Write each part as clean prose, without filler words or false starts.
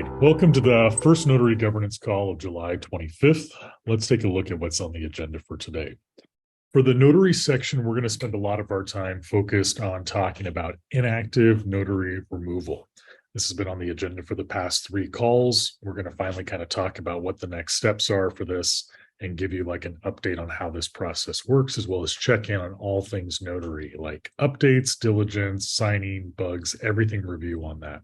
right, welcome to the first Notary Governance call of July 25th. Let's take a look at what's on the agenda for today. For the notary section, we're going to spend a lot of our time focused on talking about inactive notary removal. This has been on the agenda for the past 3 calls. We're going to finally kind of talk about what the next steps are for this and give you like an update on how this process works, as well as check in on all things notary, like updates, diligence, signing, bugs, everything review on that.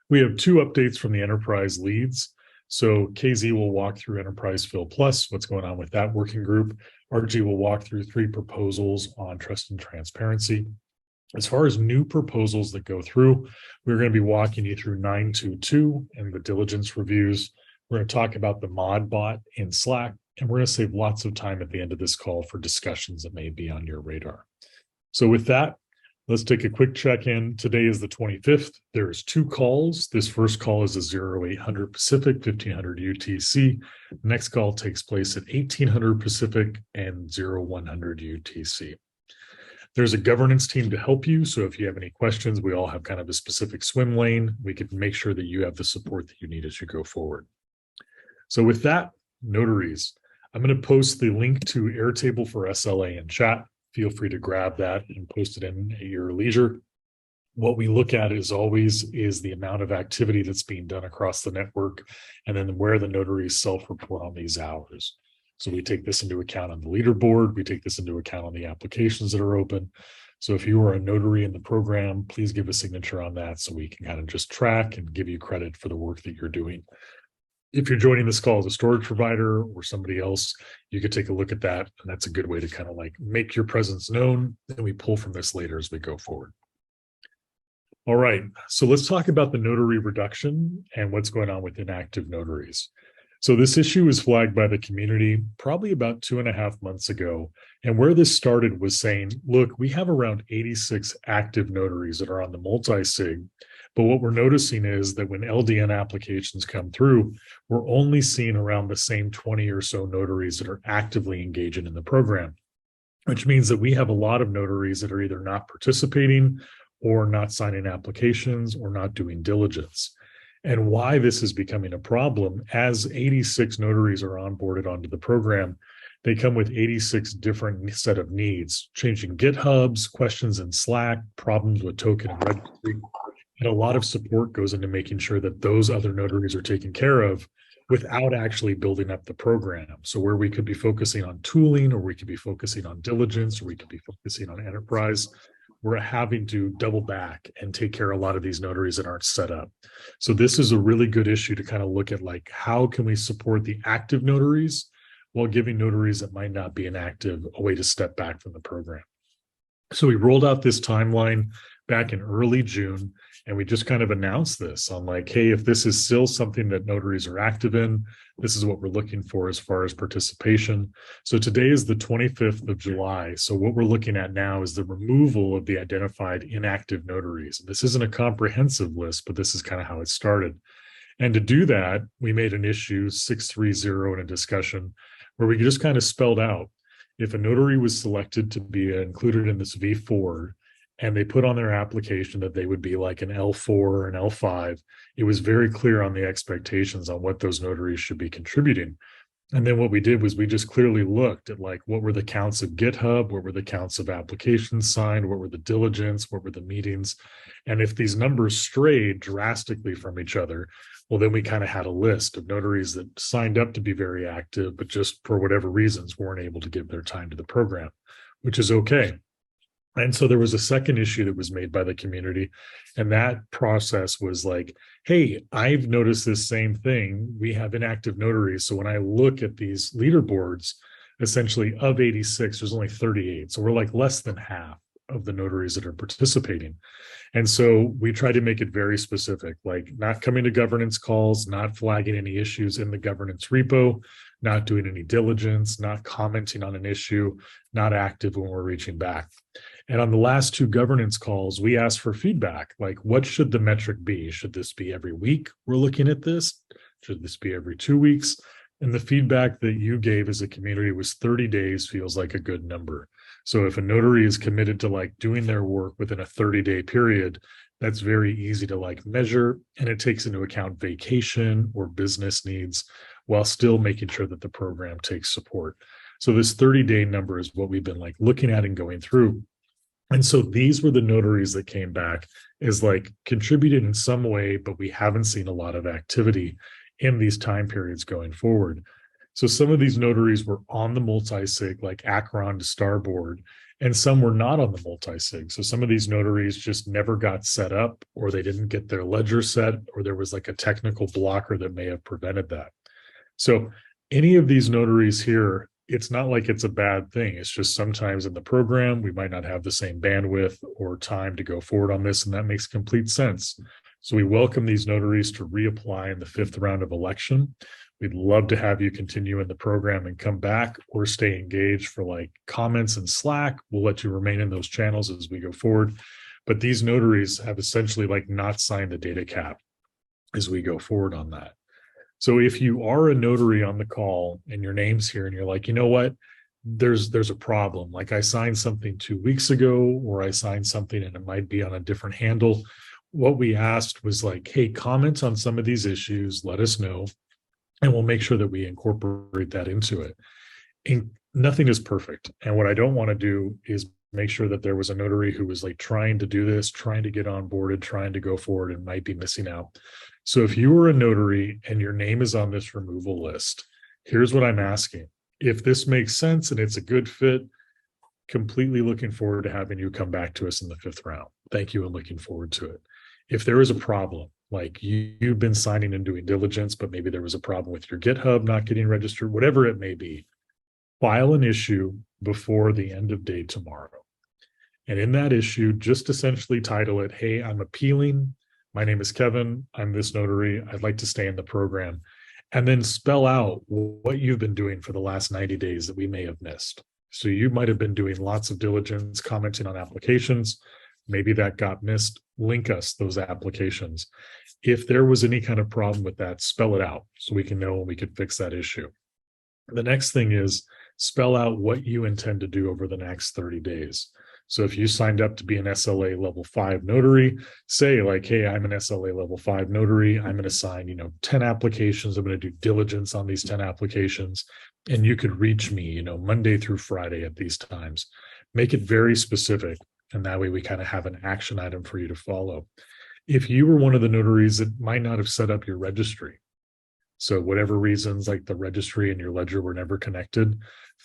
We have 2 updates from the enterprise leads. So KZ will walk through Enterprise Fill Plus, what's going on with that working group. RG will walk through 3 proposals on trust and transparency. As far as new proposals that go through, we're going to be walking you through 922 and the diligence reviews. We're going to talk about the mod bot in Slack, and we're going to save lots of time at the end of this call for discussions that may be on your radar. So with that, let's take a quick check-in. Today is the 25th. There's 2 calls. This first call is a 0800 Pacific, 1500 UTC. The next call takes place at 1800 Pacific and 0100 UTC. There's a governance team to help you. So if you have any questions, we all have kind of a specific swim lane. We can make sure that you have the support that you need as you go forward. So with that, notaries, I'm going to post the link to Airtable for SLA in chat. Feel free to grab that and post it in at your leisure. What we look at is always the amount of activity that's being done across the network, and then where the notaries self-report on these hours. So we take this into account on the leaderboard. We take this into account on the applications that are open. So if you are a notary in the program, please give a signature on that so we can kind of just track and give you credit for the work that you're doing. If you're joining this call as a storage provider or somebody else, you could take a look at that. And that's a good way to kind of like make your presence known. And we pull from this later as we go forward. All right, so let's talk about the notary reduction and what's going on with inactive notaries. So this issue was flagged by the community probably about 2.5 months ago. And where this started was saying, look, we have around 86 active notaries that are on the multi-sig. But what we're noticing is that when LDN applications come through, we're only seeing around the same 20 or so notaries that are actively engaging in the program, which means that we have a lot of notaries that are either not participating or not signing applications or not doing diligence. And why this is becoming a problem, as 86 notaries are onboarded onto the program, they come with 86 different set of needs, changing GitHubs, questions in Slack, problems with token and registry. And a lot of support goes into making sure that those other notaries are taken care of without actually building up the program. So where we could be focusing on tooling, or we could be focusing on diligence, or we could be focusing on enterprise, we're having to double back and take care of a lot of these notaries that aren't set up. So this is a really good issue to kind of look at, like, how can we support the active notaries while giving notaries that might not be inactive a way to step back from the program. So we rolled out this timeline back in early June, and we just kind of announced this on like, hey, if this is still something that notaries are active in, this is what we're looking for as far as participation. So today is the 25th of July. So what we're looking at now is the removal of the identified inactive notaries. This isn't a comprehensive list, but this is kind of how it started. And to do that, we made an issue 630 in a discussion where we just kind of spelled out, if a notary was selected to be included in this V4, and they put on their application that they would be like an L4 or an L5, it was very clear on the expectations on what those notaries should be contributing. And then what we did was we just clearly looked at, like, what were the counts of GitHub, what were the counts of applications signed, what were the diligence, what were the meetings. And if these numbers strayed drastically from each other, well, then we kind of had a list of notaries that signed up to be very active, but just for whatever reasons weren't able to give their time to the program, which is okay. And so there was a second issue that was made by the community, and that process was like, hey, I've noticed this same thing. We have inactive notaries. So when I look at these leaderboards, essentially of 86, there's only 38. So we're like less than half of the notaries that are participating. And so we try to make it very specific, like not coming to governance calls, not flagging any issues in the governance repo, not doing any diligence, not commenting on an issue, not active when we're reaching back. And on the last 2 governance calls, we asked for feedback, like, what should the metric be? Should this be every week we're looking at this? Should this be every 2 weeks? And the feedback that you gave as a community was 30 days feels like a good number. So if a notary is committed to like doing their work within a 30-day period, that's very easy to like measure, and it takes into account vacation or business needs while still making sure that the program takes support. So this 30-day number is what we've been like looking at and going through. And so these were the notaries that came back as like contributed in some way, but we haven't seen a lot of activity in these time periods going forward. So some of these notaries were on the multi-sig, like Akron to Starboard, and some were not on the multi-sig. So some of these notaries just never got set up, or they didn't get their ledger set, or there was like a technical blocker that may have prevented that. So any of these notaries here, it's not like it's a bad thing. It's just sometimes in the program, we might not have the same bandwidth or time to go forward on this, and that makes complete sense. So we welcome these notaries to reapply in the 5th round of election. We'd love to have you continue in the program and come back or stay engaged for like comments and Slack. We'll let you remain in those channels as we go forward. But these notaries have essentially like not signed the DataCap as we go forward on that. So if you are a notary on the call and your name's here and you're like, you know what, there's a problem. Like I signed something 2 weeks ago, or I signed something and it might be on a different handle. What we asked was like, hey, comment on some of these issues, let us know, and we'll make sure that we incorporate that into it. And nothing is perfect. And what I don't want to do is make sure that there was a notary who was like trying to do this, trying to get onboarded, trying to go forward, and might be missing out. So if you are a notary and your name is on this removal list, here's what I'm asking. If this makes sense and it's a good fit, completely looking forward to having you come back to us in the 5th round. Thank you and looking forward to it. If there is a problem, like you've been signing and doing diligence, but maybe there was a problem with your GitHub not getting registered, whatever it may be, file an issue before the end of day tomorrow. And in that issue, just essentially title it, hey, I'm appealing. My name is Kevin. I'm this notary. I'd like to stay in the program. And then spell out what you've been doing for the last 90 days that we may have missed. So you might have been doing lots of diligence, commenting on applications. Maybe that got missed. Link us those applications. If there was any kind of problem with that, spell it out so we can know and we can fix that issue. The next thing is spell out what you intend to do over the next 30 days. So if you signed up to be an SLA level 5 notary, say like, hey, I'm an SLA level 5 notary. I'm going to sign, 10 applications. I'm going to do diligence on these 10 applications. And you could reach me, Monday through Friday at these times. Make it very specific. And that way we kind of have an action item for you to follow. If you were one of the notaries that might not have set up your registry, so whatever reasons, like the registry and your ledger were never connected,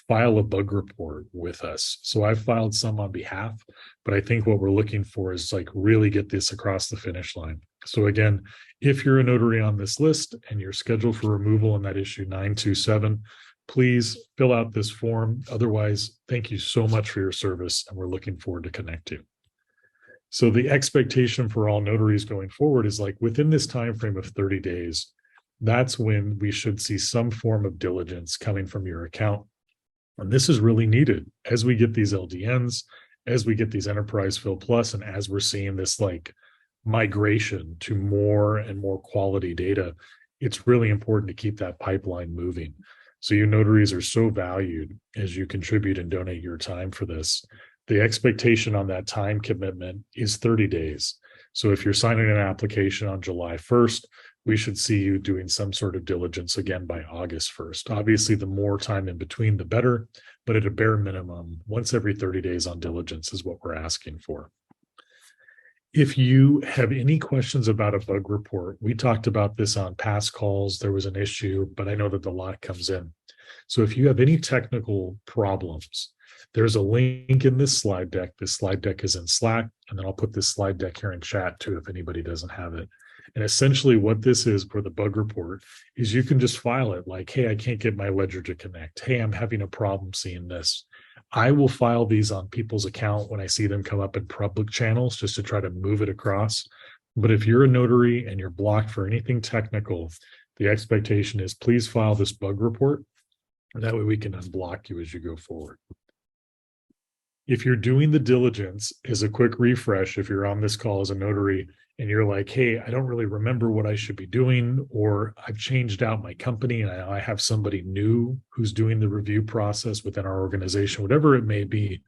file a bug report with us. So I've filed some on behalf, but I think what we're looking for is like really get this across the finish line. So again, if you're a notary on this list and you're scheduled for removal in that issue 927, please fill out this form. Otherwise, thank you so much for your service, and we're looking forward to connecting. So the expectation for all notaries going forward is like within this time frame of 30 days, that's when we should see some form of diligence coming from your account. And this is really needed as we get these LDNs, as we get these Enterprise Fill Plus, and as we're seeing this like migration to more and more quality data. It's really important to keep that pipeline moving. So you notaries are so valued as you contribute and donate your time for this. The expectation on that time commitment is 30 days. So if you're signing an application on July 1st, we should see you doing some sort of diligence again by August 1st. Obviously, the more time in between, the better, but at a bare minimum, once every 30 days on diligence is what we're asking for. If you have any questions about a bug report, we talked about this on past calls. There was an issue, but I know that the lot comes in. So if you have any technical problems, there's a link in this slide deck. This slide deck is in Slack, and then I'll put this slide deck here in chat too if anybody doesn't have it. And essentially what this is for the bug report is you can just file it like, hey, I can't get my ledger to connect. Hey, I'm having a problem seeing this. I will file these on people's account when I see them come up in public channels just to try to move it across. But if you're a notary and you're blocked for anything technical, the expectation is please file this bug report. And that way we can unblock you as you go forward. If you're doing the diligence, as a quick refresh, if you're on this call as a notary and you're like, hey, I don't really remember what I should be doing, or I've changed out my company and I have somebody new who's doing the review process within our organization, whatever it may be,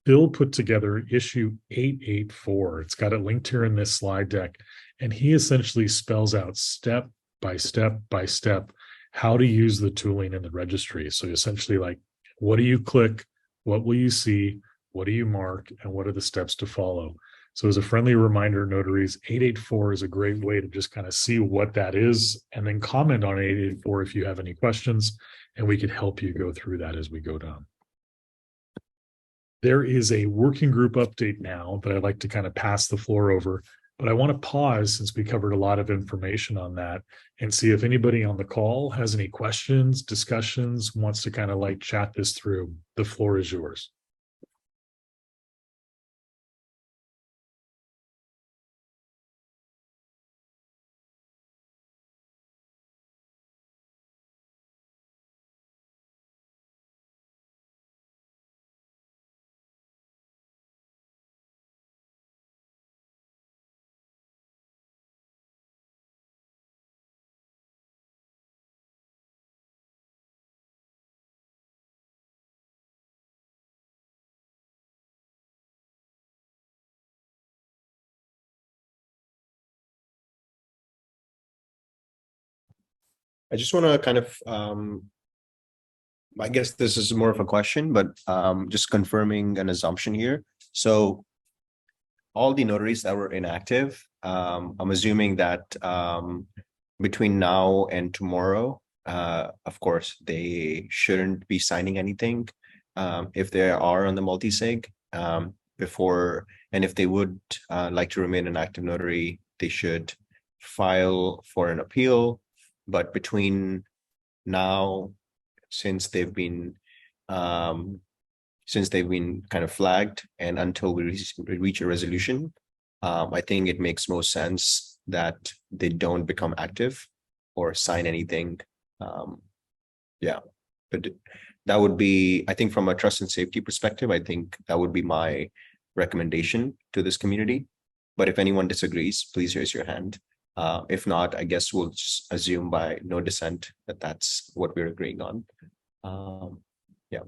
Bill put together issue 884. It's got it linked here in this slide deck. And he essentially spells out step by step by step how to use the tooling in the registry. So essentially, like, what do you click? What will you see? What do you mark? And what are the steps to follow? So as a friendly reminder, notaries, 884 is a great way to just kind of see what that is and then comment on 884 if you have any questions, and we could help you go through that as we go down. There is a working group update now that I'd like to kind of pass the floor over, but I want to pause since we covered a lot of information on that and see if anybody on the call has any questions, discussions, wants to kind of like chat this through. The floor is yours. I just want to kind of, I guess this is more of a question, but just confirming an assumption here. So all the notaries that were inactive, I'm assuming that between now and tomorrow, of course, they shouldn't be signing anything if they are on the multi-sig before, and if they would like to remain an active notary, they should file for an appeal. But between now, since they've been kind of flagged and until we reach a resolution, I think it makes most sense that they don't become active or sign anything. Yeah, but that would be, I think from a trust and safety perspective, I think that would be my recommendation to this community. But if anyone disagrees, please raise your hand. If not, I guess we'll just assume by no dissent that that's what we're agreeing on. Yeah.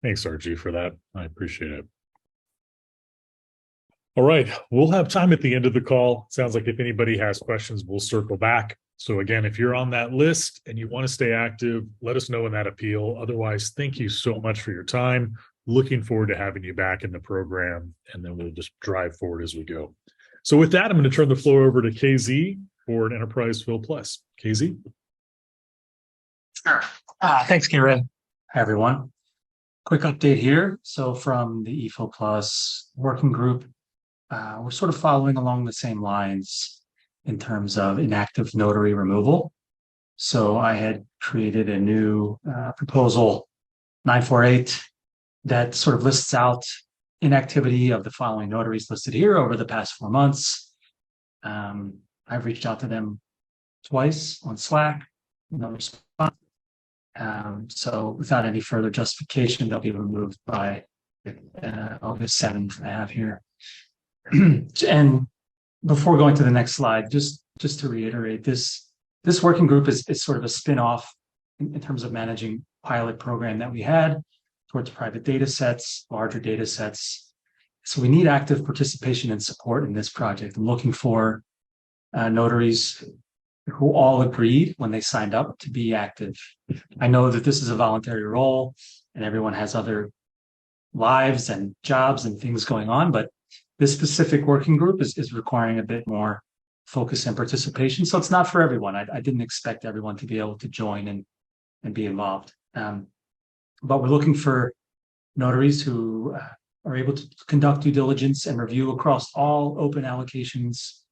Thanks, RG, for that. I appreciate it. All right, we'll have time at the end of the call. Sounds like if anybody has questions, we'll circle back. So again, if you're on that list and you want to stay active, let us know in that appeal. Otherwise, thank you so much for your time. Looking forward to having you back in the program, and then we'll just drive forward as we go. So with that, I'm going to turn the floor over to KZ for an Enterprise Fill Plus. KZ? Sure. Thanks, Kieran. Hi, everyone. Quick update here. So from the eFill Plus working group, we're sort of following along the same lines in terms of inactive notary removal. So I had created a new proposal 948 that sort of lists out inactivity of the following notaries listed here over the past 4 months. I've reached out to them twice on Slack, no response. So without any further justification, they'll be removed by August 7th. I have here. And before going to the next slide, just to reiterate, this working group is sort of a spin-off in terms of managing pilot program that we had towards private data sets, larger data sets. So we need active participation and support in this project. I'm looking for notaries who all agreed when they signed up to be active. I know that this is a voluntary role and everyone has other lives and jobs and things going on, but this specific working group is requiring a bit more focus and participation. So it's not for everyone. I didn't expect everyone to be able to join and be involved. But we're looking for notaries who are able to conduct due diligence and review across all open allocations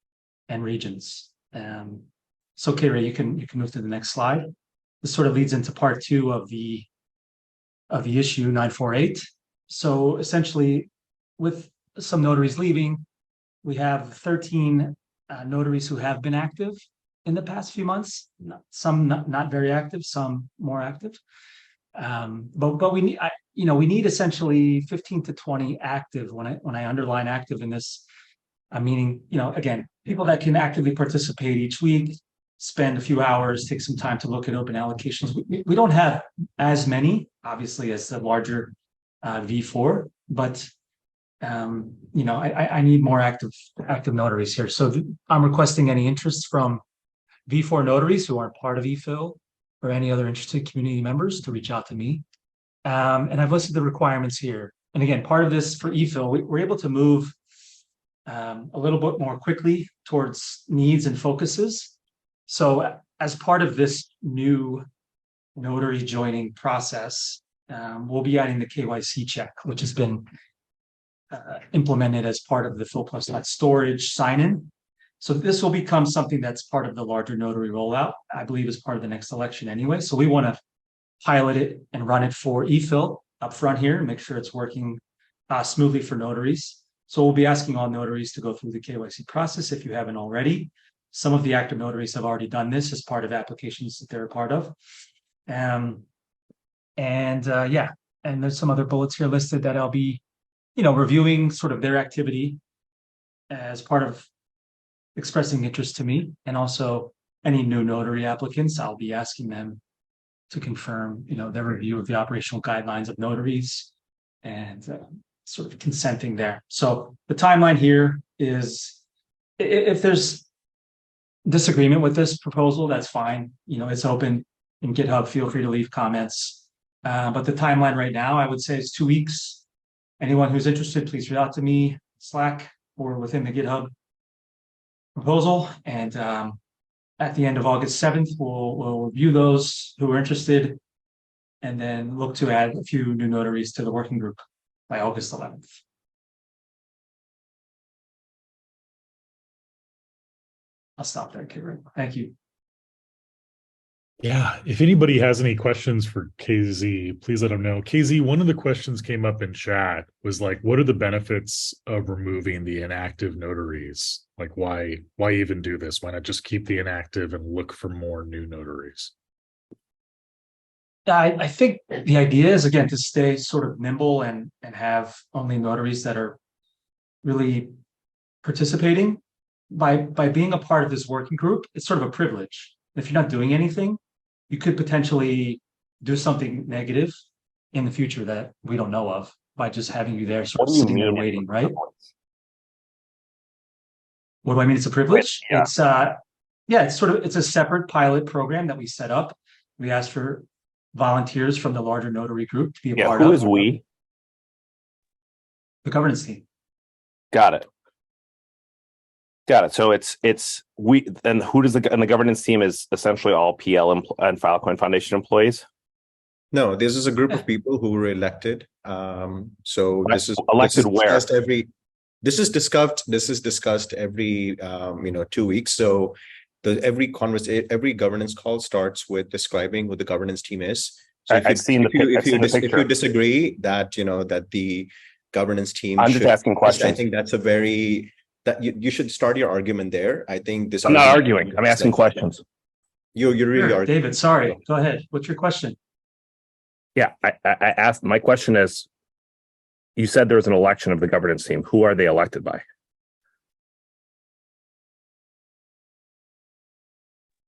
and regions. So, okay, Ray, you can move to the next slide. This sort of leads into part 2 of the issue 948. So essentially, with some notaries leaving, we have 13 notaries who have been active in the past few months. Some not very active, some more active. But we need, we need essentially 15 to 20 active. When I underline active in this, I'm meaning, again, people that can actively participate each week, spend a few hours, take some time to look at open allocations. We don't have as many, obviously, as the larger V4, but I need more active notaries here. So I'm requesting any interest from V4 notaries who aren't part of eFil or any other interested community members to reach out to me. And I've listed the requirements here. And again, part of this for eFil, we're able to move a little bit more quickly towards needs and focuses. So as part of this new notary joining process, we'll be adding the KYC check, which has been implemented as part of the FilPlus.storage sign-in. So this will become something that's part of the larger notary rollout, I believe, as part of the next election anyway. So we want to pilot it and run it for eFil up front here and make sure it's working smoothly for notaries. So we'll be asking all notaries to go through the KYC process if you haven't already. Some of the active notaries have already done this as part of applications that they're a part of. And there's some other bullets here listed that I'll be, reviewing sort of their activity as part of expressing interest to me. And also any new notary applicants, I'll be asking them to confirm, their review of the operational guidelines of notaries and sort of consenting there. So the timeline here is, if there's disagreement with this proposal, that's fine. It's open in GitHub. Feel free to leave comments. But the timeline right now, I would say, is 2 weeks. Anyone who's interested, please reach out to me, Slack, or within the GitHub proposal. And at the end of August 7th, we'll review those who are interested and then look to add a few new notaries to the working group by August 11th. I'll stop there, Kieran. Thank you. Yeah, if anybody has any questions for KZ, please let them know. KZ, one of the questions came up in chat was like, what are the benefits of removing the inactive notaries? Like, why even do this? Why not just keep the inactive and look for more new notaries? I think the idea is, again, to stay sort of nimble and have only notaries that are really participating. By being a part of this working group, it's sort of a privilege. If you're not doing anything, you could potentially do something negative in the future that we don't know of by just having you there sort of sitting there waiting, right? What do I mean? It's a privilege? Yeah. It's a separate pilot program that we set up. We asked for volunteers from the larger notary group to be a part of. Who is we? The governance team. Got it. So it's we, and who does the governance team is essentially all PL and Filecoin Foundation employees? No, this is a group of people who were elected. So this is elected where? This is discussed every 2 weeks. So every governance call starts with describing what the governance team is. So if you disagree that that the governance team, I'm just asking questions. I think that's that you should start your argument there. I think this. I'm not arguing. I'm asking questions. You're really arguing. David, sorry. Go ahead. What's your question? Yeah, I asked. My question is, you said there was an election of the governance team. Who are they elected by?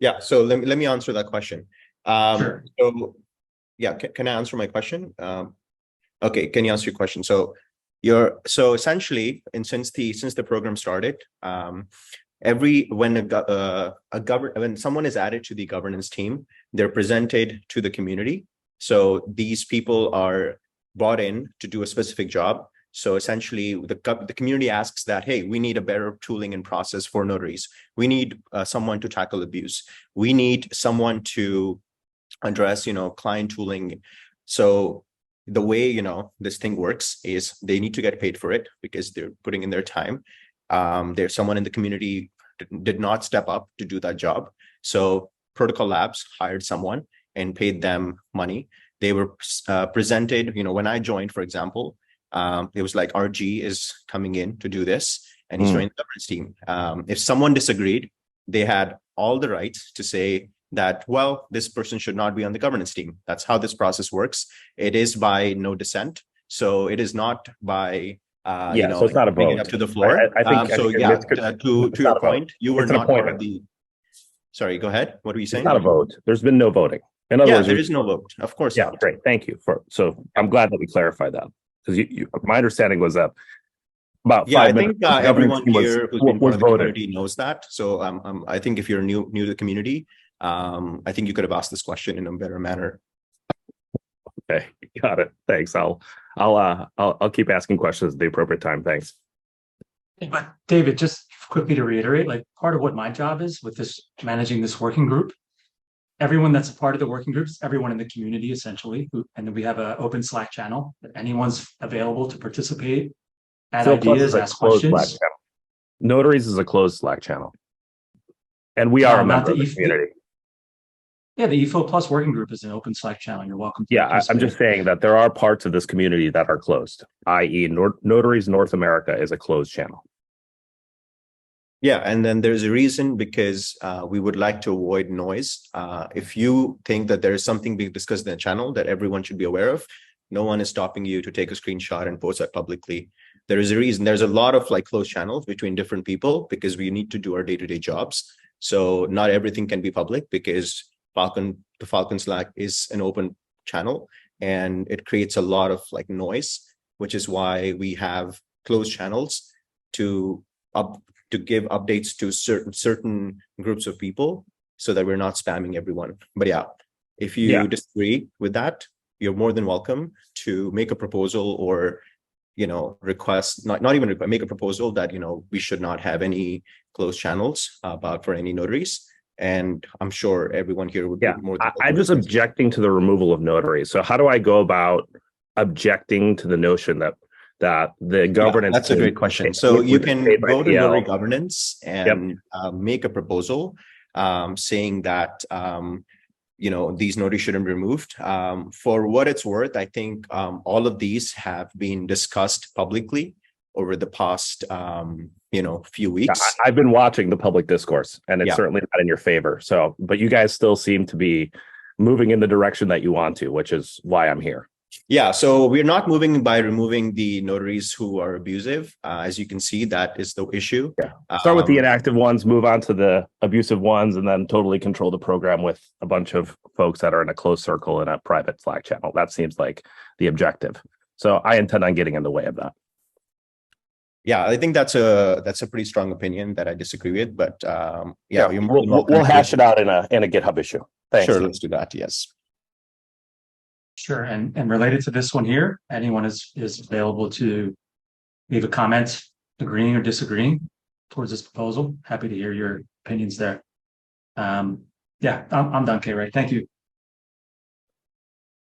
Yeah. So let me answer that question. Sure. So yeah, can I answer my question? Okay. Can you answer your question? So essentially, and since the program started, when someone is added to the governance team, they're presented to the community. So these people are brought in to do a specific job. So essentially, the community asks that, hey, we need a better tooling and process for notaries. We need someone to tackle abuse. We need someone to address, client tooling. So the way this thing works is they need to get paid for it because they're putting in their time. There's someone in the community did not step up to do that job. So Protocol Labs hired someone and paid them money. They were presented, when I joined, for example, it was like RG is coming in to do this and he's joining the governance team. If someone disagreed, they had all the rights to say that, well, this person should not be on the governance team. That's how this process works. It is by no dissent. So it is not by, so it's not a vote. It up to the floor. I think to your point, you were not part of the, Sorry, go ahead. What were you It's saying? not a vote. There's been no voting. In other Yeah, words, there is no vote. Of course yeah, not. great. Thank you so I'm glad that we clarified that because my understanding was that about Yeah, I 5 minutes think the governance everyone team here who's been part was of the voted. community knows that. So I think if you're new to the community, I think you could have asked this question in a better manner. Okay, got it. Thanks. I'll keep asking questions at the appropriate time. Thanks. But David, just quickly to reiterate, like part of what my job is with this managing this working group, everyone that's a part of the working groups, everyone in the community essentially, and then we have an open Slack channel that anyone's available to participate, add Phil Plus ideas, is a ask closed Slack questions. channel. Notaries is a closed Slack channel, and we are a Not member the of the community. Yeah, the EFO Plus working group is an open Slack channel. You're welcome to Yeah, I'm participate. just saying that there are parts of this community that are closed, i.e., Notaries North America is a closed channel. Yeah, and then there's a reason because we would like to avoid noise. If you think that there is something being discussed in the channel that everyone should be aware of, no one is stopping you to take a screenshot and post that publicly. There is a reason. There's a lot of like closed channels between different people because we need to do our day-to-day jobs. So not everything can be public because the Falcon Slack is an open channel and it creates a lot of like noise, which is why we have closed channels to give updates to certain groups of people so that we're not spamming everyone. But yeah, if you disagree with that, you're more than welcome to make a proposal or, request, not even request, make a proposal that, we should not have any closed channels for any notaries. And I'm sure everyone here would be more than I'm just objecting to the removal of notaries. So how do I go about objecting to the notion that the governance? That's a great question. So you can go to Notary Governance and make a proposal saying that these notaries shouldn't be removed. For what it's worth, I think all of these have been discussed publicly over the past few weeks. I've been watching the public discourse, and it's certainly not in your favor. So, but you guys still seem to be moving in the direction that you want to, which is why I'm here. Yeah, so we're not moving by removing the notaries who are abusive. As you can see, that is the issue. Start with the inactive ones, move on to the abusive ones, and then totally control the program with a bunch of folks that are in a closed circle in a private Slack channel. That seems like the objective. So I intend on getting in the way of that. Yeah, I think that's a pretty strong opinion that I disagree with, but we'll hash it out in a GitHub issue. Thanks. Sure, let's do that. Yes. Sure, and related to this one here, anyone is available to leave a comment, agreeing or disagreeing towards this proposal. Happy to hear your opinions there. I'm done, K-Ray. Thank you.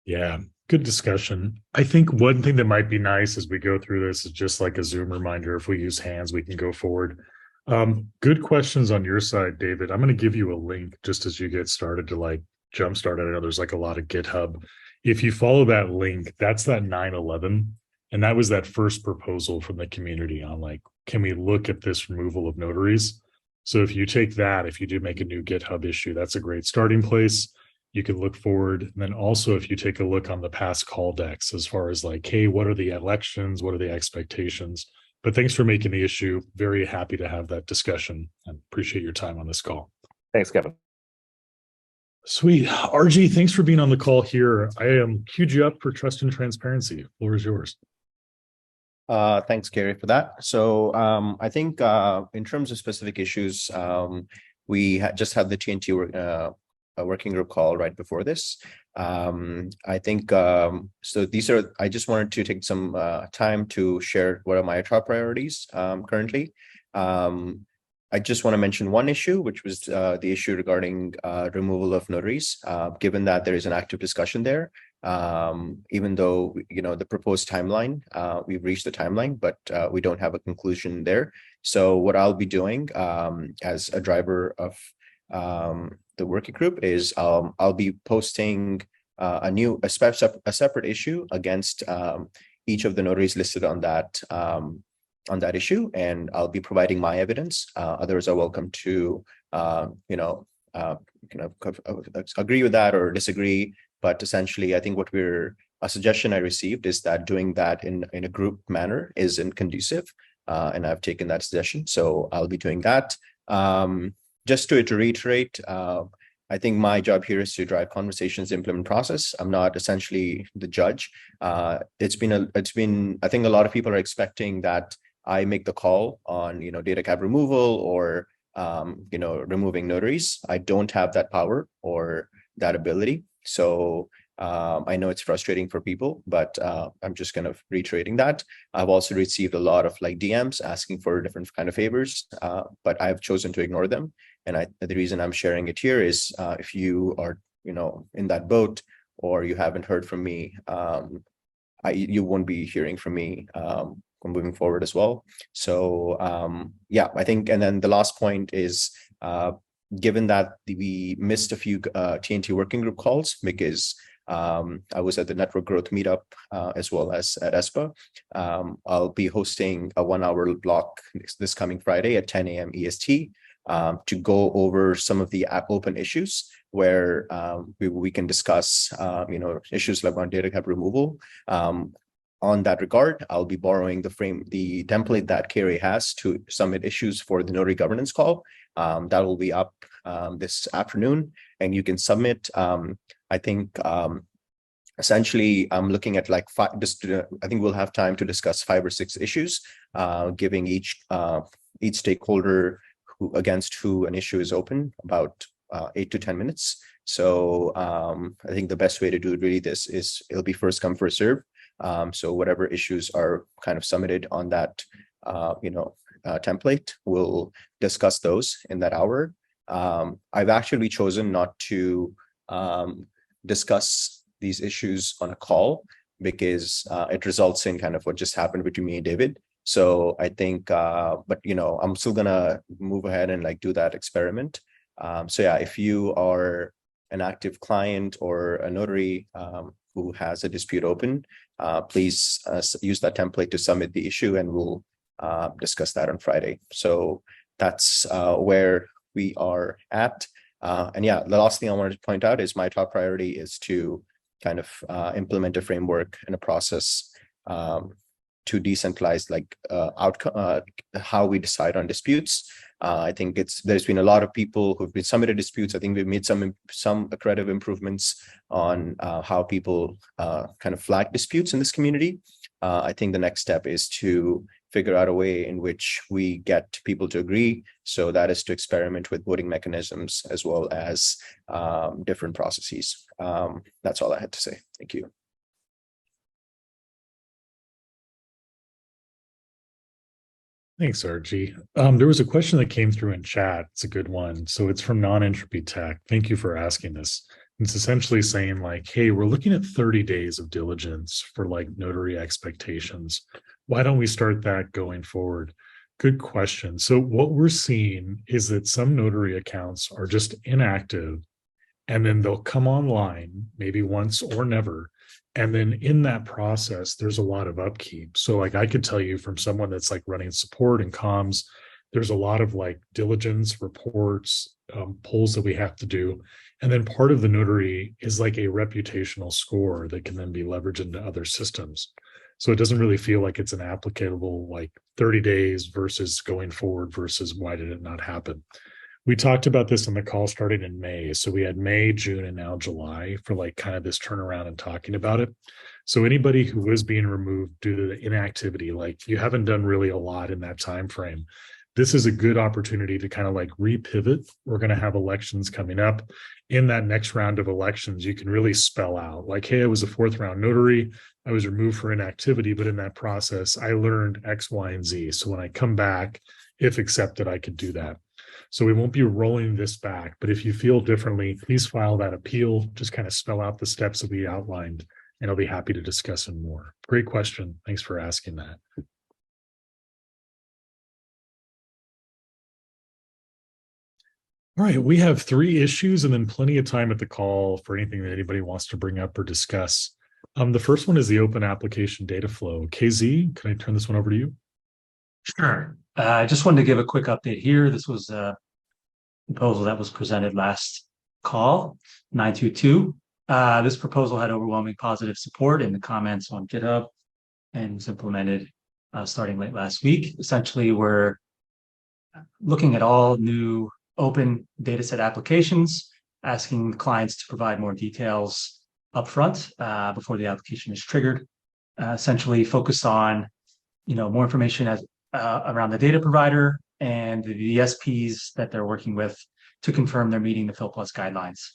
Yeah, good discussion. I think one thing that might be nice as we go through this is just like a Zoom reminder. If we use hands, we can go forward. Good questions on your side, David. I'm going to give you a link just as you get started to like jumpstart. I know there's like a lot of GitHub. If you follow that link, that's that 9/11. And that was that first proposal from the community on like, can we look at this removal of notaries? So if you take that, if you do make a new GitHub issue, that's a great starting place. You can look forward. And then also, if you take a look on the past call decks, as far as like, hey, what are the elections? What are the expectations? But thanks for making the issue. Very happy to have that discussion and appreciate your time on this call. Thanks, Kevin. Sweet. RG, thanks for being on the call here. I am queued you up for trust and transparency. Floor is yours. Thanks, Gary, for that. So I think in terms of specific issues, we just had the T&T working group call right before this. I think so I just wanted to take some time to share what are my top priorities currently. I just want to mention one issue, which was the issue regarding removal of notaries, given that there is an active discussion there. Even though, the proposed timeline, we've reached the timeline, but we don't have a conclusion there. So what I'll be doing as a driver of the working group is I'll be posting a separate issue against each of the notaries listed on that issue, and I'll be providing my evidence. Others are welcome to agree with that or disagree. But essentially, I think a suggestion I received is that doing that in a group manner isn't conducive, and I've taken that suggestion, so I'll be doing that. just to reiterate, I think my job here is to drive conversations, implement process. I'm not essentially the judge. It's been, I think a lot of people are expecting that I make the call on, DataCap removal or, removing notaries. I don't have that power or that ability. So I know it's frustrating for people, but I'm just kind of reiterating that. I've also received a lot of like DMs asking for different kind of favors, but I've chosen to ignore them. And the reason I'm sharing it here is if you are, in that boat or you haven't heard from me, you won't be hearing from me moving forward as well. So yeah, I think, and then the last point is, given that we missed a few T&T Working Group calls because I was at the network growth meetup as well as at ESPA. I'll be hosting a 1-hour block this coming Friday at 10 a.m. EST to go over some of the open issues where we can discuss, issues like on DataCap removal. On that regard, I'll be borrowing the template that Carrie has to submit issues for the Notary Governance call. That will be up this afternoon, and you can submit. I think essentially I'm looking at like I think we'll have time to discuss 5 or 6 issues, giving each stakeholder against who an issue is open about 8 to 10 minutes. So I think the best way to do it really it'll be first come, first serve. So whatever issues are kind of submitted on that, template, we'll discuss those in that hour. I've actually chosen not to discuss these issues on a call because it results in kind of what just happened between me and David. So I think, but I'm still gonna move ahead and like do that experiment. So yeah, if you are an active client or a notary who has a dispute open, please use that template to submit the issue, and we'll discuss that on Friday. So that's where we are at. And yeah, the last thing I wanted to point out is my top priority is to kind of implement a framework and a process to decentralize outcome, how we decide on disputes. I think there's been a lot of people who've been submitted disputes. I think we've made some creative improvements on how people kind of flag disputes in this community. I think the next step is to figure out a way in which we get people to agree. So that is to experiment with voting mechanisms as well as different processes. That's all I had to say. Thank you. Thanks, Archie. There was a question that came through in chat. It's a good one. So it's from Non-Entropy Tech. Thank you for asking this. It's essentially saying like, hey, we're looking at 30 days of diligence for like notary expectations. Why don't we start that going forward? Good question. So what we're seeing is that some notary accounts are just inactive, and then they'll come online maybe once or never. And then in that process, there's a lot of upkeep. So like I could tell you from someone that's like running support and comms, there's a lot of like diligence reports, polls that we have to do. And then part of the notary is like a reputational score that can then be leveraged into other systems. So it doesn't really feel like it's an applicable like 30 days versus going forward versus why did it not happen? We talked about this on the call starting in May. So we had May, June, and now July for like kind of this turnaround and talking about it. So anybody who was being removed due to the inactivity, like you haven't done really a lot in that time frame. This is a good opportunity to kind of like repivot. We're going to have elections coming up. In that next round of elections, you can really spell out like, hey, I was a 4th round notary. I was removed for inactivity, but in that process, I learned X, Y, and Z. So when I come back, if accepted, I could do that. So we won't be rolling this back, but if you feel differently, please file that appeal. Just kind of spell out the steps that we outlined, and I'll be happy to discuss them more. Great question. Thanks for asking that. All right, we have 3 issues and then plenty of time at the call for anything that anybody wants to bring up or discuss. The first one is the open application data flow. KZ, can I turn this one over to you? Sure. I just wanted to give a quick update here. This was a proposal that was presented last call, 922. This proposal had overwhelming positive support in the comments on GitHub and was implemented starting late last week. Essentially, we're looking at all new open data set applications, asking clients to provide more details upfront before the application is triggered. Essentially focus on, more information around the data provider and the SPs that they're working with to confirm they're meeting the FilPlus guidelines.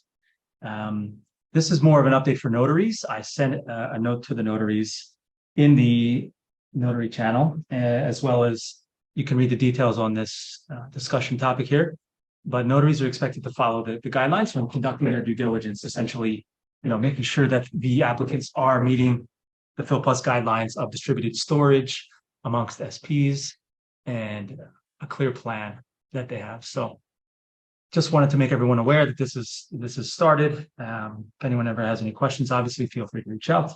This is more of an update for notaries. I sent a note to the notaries in the notary channel, as well as you can read the details on this discussion topic here. But notaries are expected to follow the guidelines when conducting their due diligence, essentially, making sure that the applicants are meeting the FilPlus guidelines of distributed storage amongst SPs and a clear plan that they have. So just wanted to make everyone aware that this is started. If anyone ever has any questions, obviously feel free to reach out.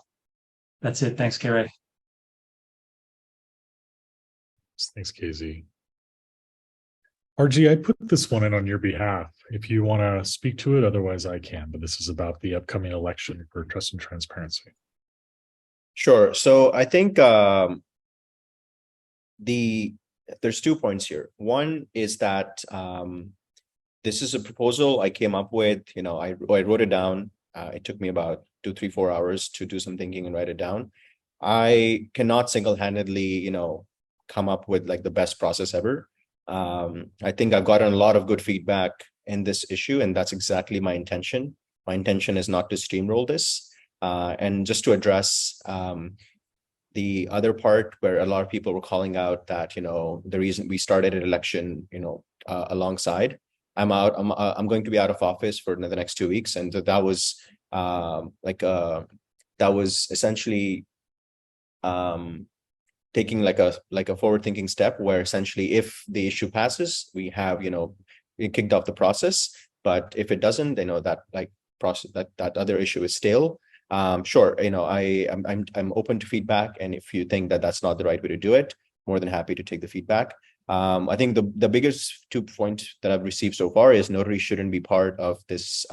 That's it. Thanks, Kerry. Thanks, KZ. RG, I put this one in on your behalf if you want to speak to it. Otherwise, I can. But this is about the upcoming election for trust and transparency. Sure. So I think there's 2 points here. One is that this is a proposal I came up with. I wrote it down. It took me about 2, 3, 4 hours to do some thinking and write it down. I cannot single-handedly, come up with like the best process ever. I think I've gotten a lot of good feedback in this issue, and that's exactly my intention. My intention is not to steamroll this. And just to address the other part where a lot of people were calling out that, the reason we started an election, alongside, I'm going to be out of office for the next 2 weeks. And that was that was essentially taking like a forward thinking step where essentially if the issue passes, we have, we kicked off the process. But if it doesn't, that process, that other issue is still. Sure, I'm open to feedback, and if you think that that's not the right way to do it, more than happy to take the feedback. I think the biggest 2 points that I've received so far is notaries shouldn't be part of this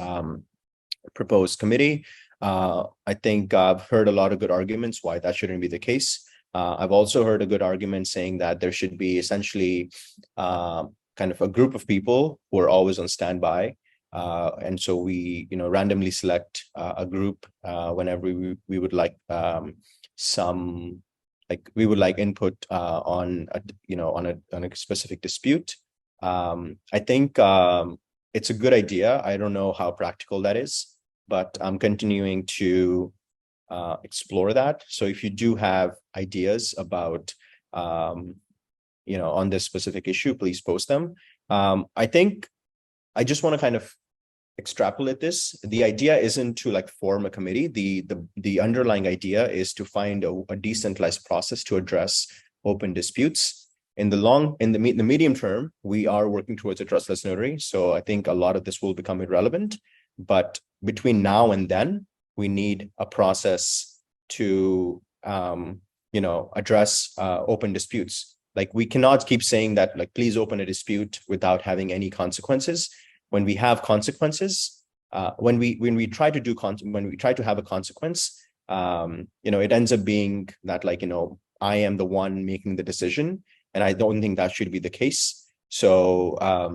proposed committee. I think I've heard a lot of good arguments why that shouldn't be the case. I've also heard a good argument saying that there should be essentially kind of a group of people who are always on standby. And so we, randomly select a group whenever we would like we would like input on a specific dispute. I think it's a good idea. I don't know how practical that is, but I'm continuing to explore that. So if you do have ideas about on this specific issue, please post them. I think I just want to kind of extrapolate this. The idea isn't to form a committee. The underlying idea is to find a decentralized process to address open disputes. In the medium term, we are working towards a trustless notary. So I think a lot of this will become irrelevant. But between now and then, we need a process to address open disputes. We cannot keep saying that please open a dispute without having any consequences. When we have consequences, when we try to have a consequence, it ends up being that I am the one making the decision, and I don't think that should be the case. So I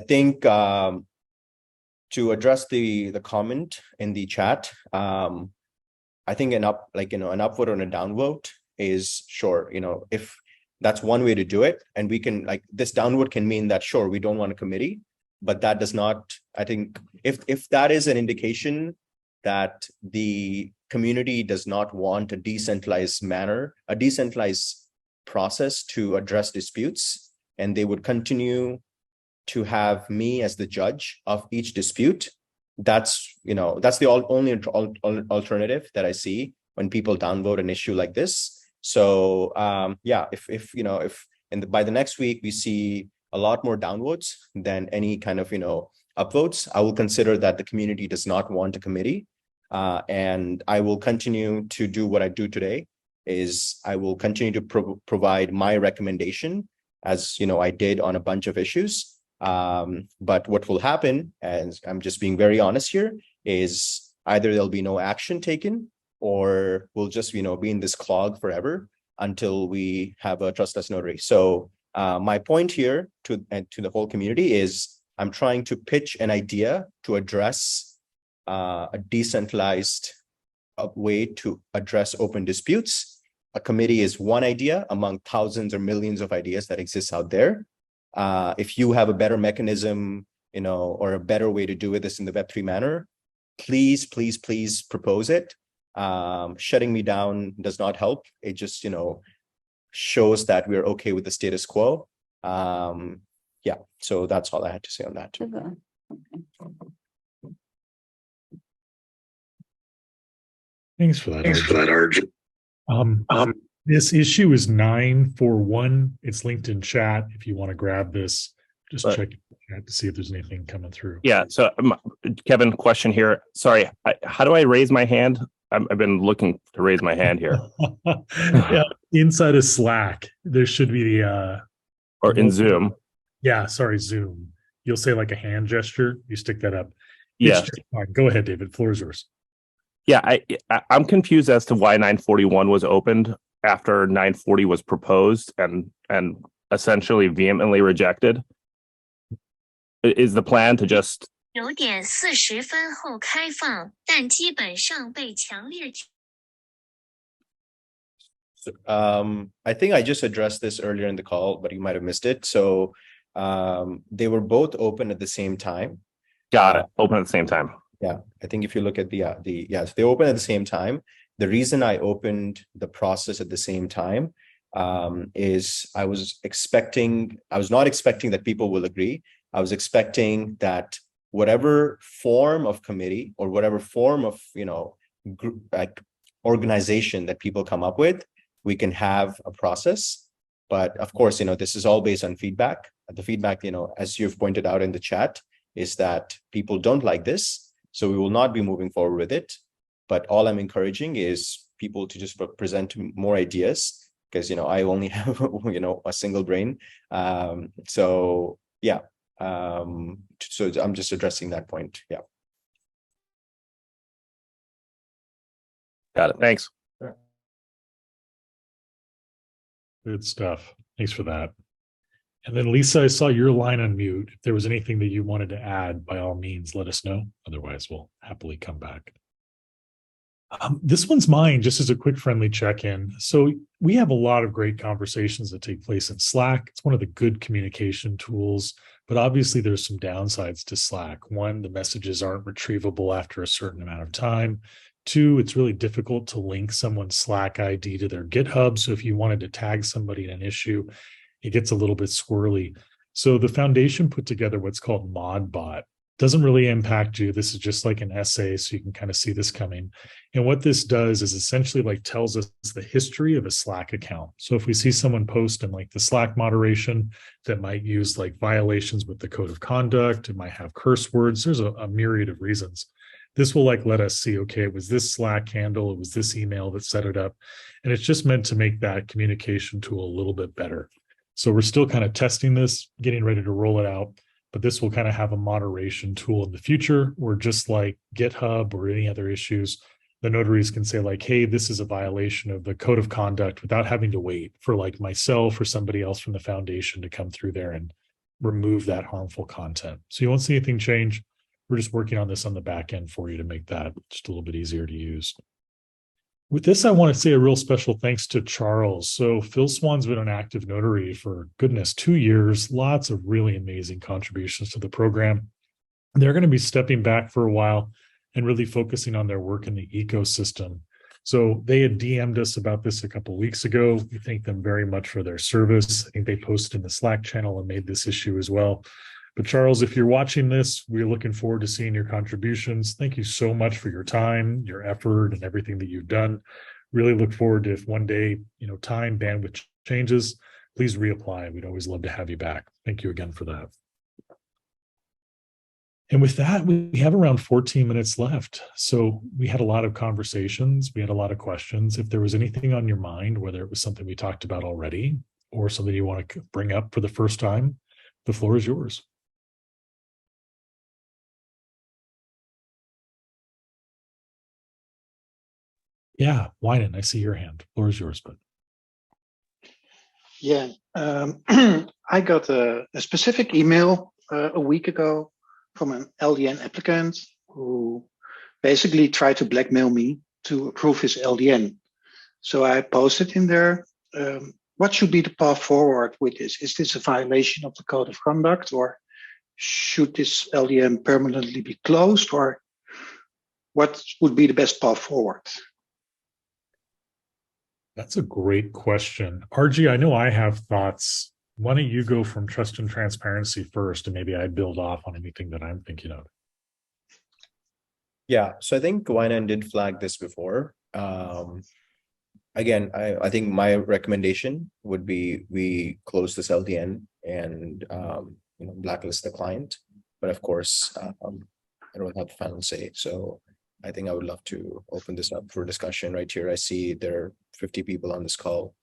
think to address the comment in the chat, I think an upvote or a downvote is sure. If that's one way to do it, and we can this downvote can mean that sure we don't want a committee, but that does not. I think if that is an indication that the community does not want a decentralized process to address disputes, and they would continue to have me as the judge of each dispute, that's the only alternative that I see when people downvote an issue like this. So if by the next week we see a lot more downvotes than any kind of upvotes, I will consider that the community does not want a committee, and I will continue to do what I do today. Is I will continue to provide my recommendation as I did on a bunch of issues. But what will happen, and I'm just being very honest here, is either there'll be no action taken, or we'll just be in this clog forever until we have a trustless notary. So My point here to the whole community is I'm trying to pitch an idea to address a decentralized way to address open disputes. A committee is one idea among thousands or millions of ideas that exist out there. If you have a better mechanism, or a better way to do this in the Web3 manner, please propose it. Shutting me down does not help. It just, shows that we're okay with the status quo. Yeah, so that's all I had to say on that. Thanks for that, Arjun. This issue is 941. It's linked in chat. If you want to grab this, just check chat to see if there's anything coming through. Yeah. So, Kevin, question here. Sorry, how do I raise my hand? I've been looking to raise my hand here. Yeah, inside of Slack, there should be the or in Zoom. Yeah, sorry, Zoom. You'll say like a hand gesture. You stick that up. Yeah. Fine. Go ahead, David. Floor is yours. Yeah, I'm confused as to why 941 was opened after 940 was proposed and essentially vehemently rejected. Is the plan to just 9点40分后开放，但基本上被强烈。I think I just addressed this earlier in the call, but you might have missed it. So they were both open at the same time. Got it. Open at the same time. Yeah, I think if you look at yes, they open at the same time. The reason I opened the process at the same time is I was not expecting that people will agree. I was expecting that whatever form of committee or whatever form of, group, like organization that people come up with, we can have a process. But of course, this is all based on feedback. The feedback, as you've pointed out in the chat, is that people don't like this. So we will not be moving forward with it. But all I'm encouraging is people to just present more ideas because, I only have, a single brain. So yeah. So I'm just addressing that point. Yeah. Got it. Thanks. Good stuff. Thanks for that. And then Lisa, I saw your line on mute. If there was anything that you wanted to add, by all means, let us know. Otherwise, we'll happily come back. This one's mine, just as a quick friendly check-in. So we have a lot of great conversations that take place in Slack. It's one of the good communication tools, but obviously there's some downsides to Slack. One, the messages aren't retrievable after a certain amount of time. Two, it's really difficult to link someone's Slack ID to their GitHub. So if you wanted to tag somebody in an issue, it gets a little bit squirrely. So the foundation put together what's called ModBot. Doesn't really impact you. This is just like an essay, so you can kind of see this coming. And what this does is essentially like tells us the history of a Slack account. So if we see someone post in like the Slack moderation that might use like violations with the code of conduct, it might have curse words. There's a myriad of reasons. This will like let us see, okay, it was this Slack handle, it was this email that set it up. And it's just meant to make that communication tool a little bit better. So we're still kind of testing this, getting ready to roll it out. But this will kind of have a moderation tool in the future where just like GitHub or any other issues, the notaries can say like, hey, this is a violation of the code of conduct without having to wait for like myself or somebody else from the foundation to come through there and remove that harmful content. So you won't see anything change. We're just working on this on the back end for you to make that just a little bit easier to use. With this, I want to say a real special thanks to Charles. So Phil Swan's been an active notary for, goodness, 2 years. Lots of really amazing contributions to the program. They're going to be stepping back for a while and really focusing on their work in the ecosystem. So they had DM'd us about this a couple of weeks ago. We thank them very much for their service. I think they posted in the Slack channel and made this issue as well. But Charles, if you're watching this, we're looking forward to seeing your contributions. Thank you so much for your time, your effort, and everything that you've done. Really look forward to if one day, time, bandwidth changes, please reapply. We'd always love to have you back. Thank you again for that. And with that, we have around 14 minutes left. So we had a lot of conversations. We had a lot of questions. If there was anything on your mind, whether it was something we talked about already or something you want to bring up for the first time, the floor is yours. Yeah, Wynan, I see your hand. Floor is yours, bud. Yeah, I got a specific email a week ago from an LDN applicant who basically tried to blackmail me to approve his LDN. So I posted in there, what should be the path forward with this? Is this a violation of the code of conduct, or should this LDN permanently be closed, or what would be the best path forward? That's a great question. RG, I know I have thoughts. Why don't you go from trust and transparency first, and maybe I build off on anything that I'm thinking of. Yeah, so I think Winan did flag this before. Again, I think my recommendation would be we close this LDN and blacklist the client. But of course, I don't have the final say. So I think I would love to open this up for discussion right here. I see there are 50 people on this call.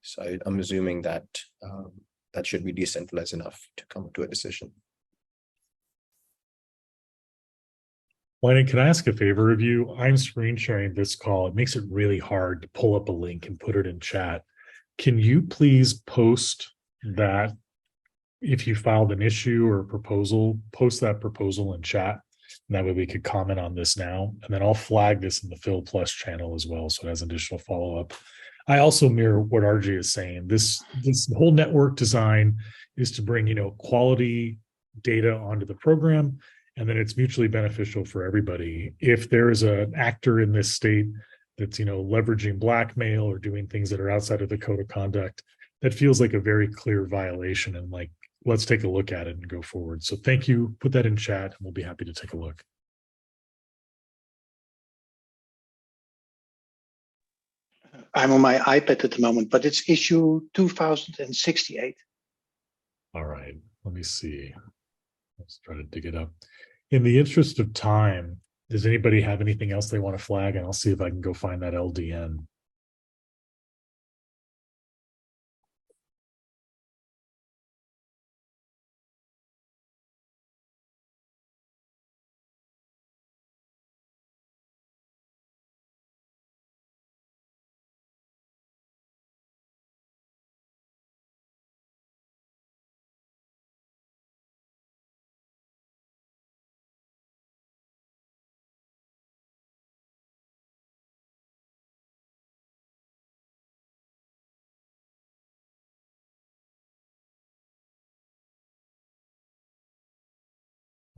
So I'm assuming that that should be decentralized enough to come to a decision. Wyden, can I ask a favor of you? I'm screen sharing this call. It makes it really hard to pull up a link and put it in chat. Can you please post that if you filed an issue or a proposal, post that proposal in chat? And that way we could comment on this now. And then I'll flag this in the Phil Plus channel as well, so it has additional follow-up. I also mirror what RJ is saying. This whole network design is to bring, quality data onto the program, and then it's mutually beneficial for everybody. If there is an actor in this state that's, leveraging blackmail or doing things that are outside of the code of conduct, that feels like a very clear violation, and let's take a look at it and go forward. So thank you. Put that in chat and we'll be happy to take a look. I'm on my iPad at the moment, but it's issue 2068. All right, let me see. Let's try to dig it up. In the interest of time, does anybody have anything else they want to flag? And I'll see if I can go find that LDN.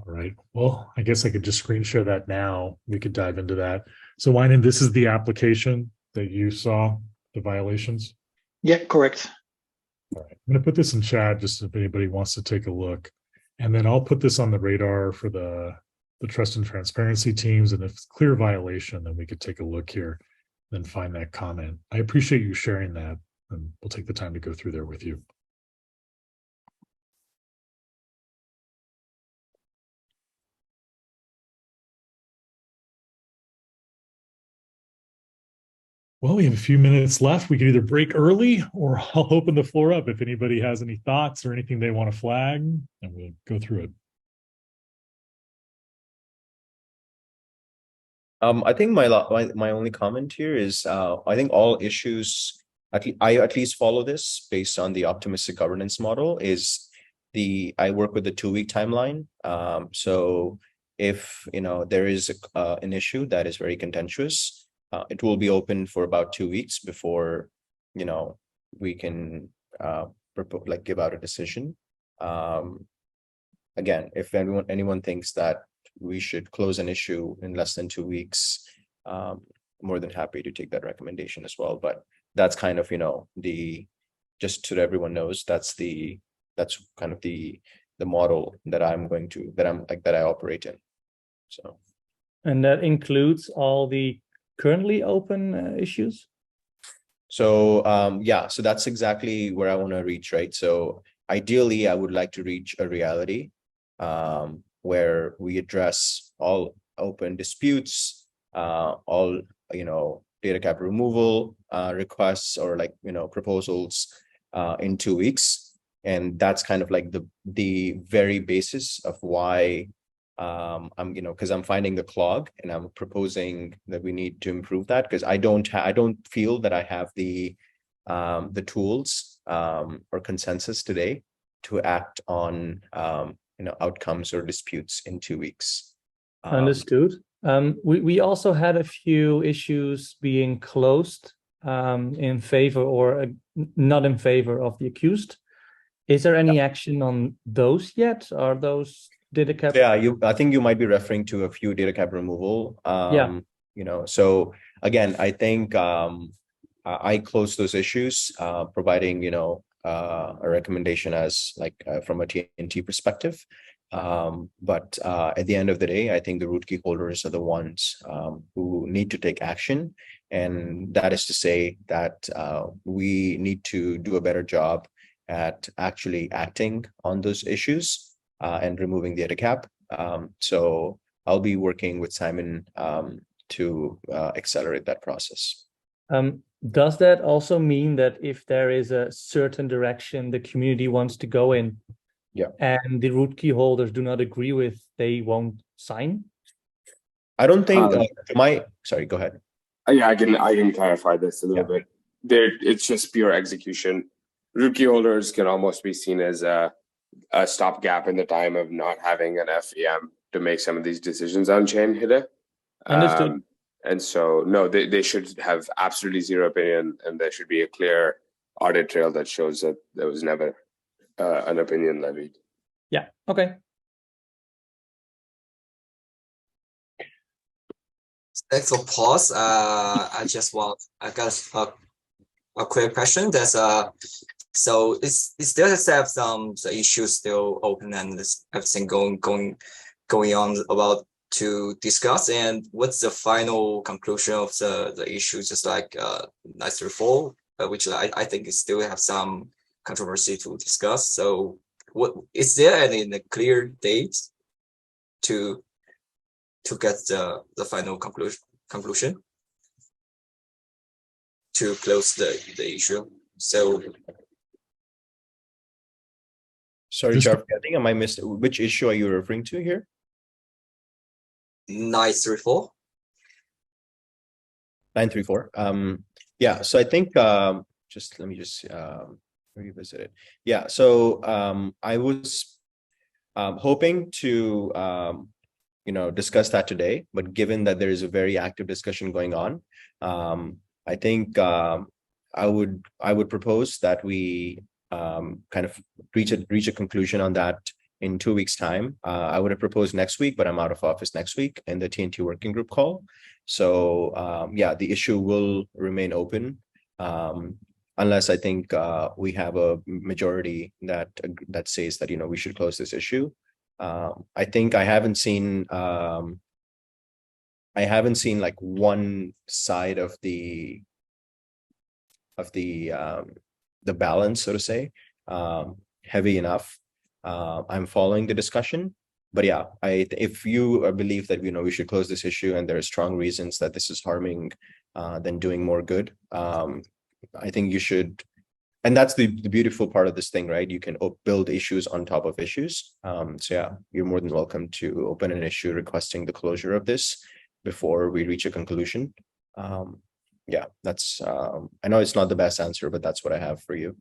All right. Well, I guess I could just screen share that now. We could dive into that. So, Wynan, this is the application that you saw, the violations? Yeah, correct. All right. I'm going to put this in chat just if anybody wants to take a look. And then I'll put this on the radar for the trust and transparency teams. And if it's clear violation, then we could take a look here, then find that comment. I appreciate you sharing that, and we'll take the time to go through there with you. Well, we have a few minutes left. We could either break early or I'll open the floor up if anybody has any thoughts or anything they want to flag, and we'll go through it. I think my only comment here is I think all issues, I at least follow this based on the optimistic governance model, is I work with the 2-week timeline. So if there is an issue that is very contentious, it will be open for about 2 weeks before we can give out a decision. Again, if anyone thinks that we should close an issue in less than 2 weeks, more than happy to take that recommendation as well. But that's kind of just so everyone knows, that's kind of the model that I operate in. So, and that includes all the currently open issues? So yeah, so that's exactly where I want to reach, right? So ideally, I would like to reach a reality where we address all open disputes, all DataCap removal requests or proposals in 2 weeks, and that's kind of like the very basis of why because I'm finding the clog, and I'm proposing that we need to improve that, because I don't feel that I have the tools or consensus today to act on outcomes or disputes in 2 weeks. Understood. We also had a few issues being closed in favor or not in favor of the accused. Is there any action on those yet? Are those DataCap? Yeah, I think you might be referring to a few DataCap removal. Yeah. So again, I think I closed those issues, providing a recommendation as from a T&T perspective. But at the end of the day, I think the root key holders are the ones who need to take action, and that is to say that we need to do a better job at actually acting on those issues and removing the DataCap. So I'll be working with Simon to accelerate that process. Does that also mean that if there is a certain direction the community wants to go in, and the root key holders do not agree with, they won't sign? I don't think sorry, go ahead. Yeah, I can clarify this a little bit. It's just pure execution. Root key holders can almost be seen as a stopgap in the time of not having an FEM to make some of these decisions on chain, Hide. Understood. And so, no, they should have absolutely zero opinion, and there should be a clear audit trail that shows that there was never an opinion levied. Yeah, okay. Thanks for pause. I got a quick question. So is there some issues still open and everything going on about to discuss, and what's the final conclusion of the issue? Just like nice reform, which I think it still have some controversy to discuss. So what is there any clear date to get the final conclusion to close the issue? So sorry, Jarvis, I think I might miss which issue are you referring to here? 934. 934. Yeah, so I think let me revisit it. Yeah, so I was hoping to discuss that today, but given that there is a very active discussion going on, I think I would propose that we kind of reach a conclusion on that in 2 weeks' time. I would have proposed next week, but I'm out of office next week in the T&T Working Group call. So yeah, the issue will remain open unless I think we have a majority that says that we should close this issue. I think I haven't seen like one side of the balance, so to say, heavy enough. I'm following the discussion, but yeah, if you believe that we should close this issue and there are strong reasons that this is harming than doing more good, I think you should. And that's the beautiful part of this thing, right? You can build issues on top of issues. So yeah, you're more than welcome to open an issue requesting the closure of this before we reach a conclusion. Yeah, that's I know it's not the best answer, but that's what I have for you.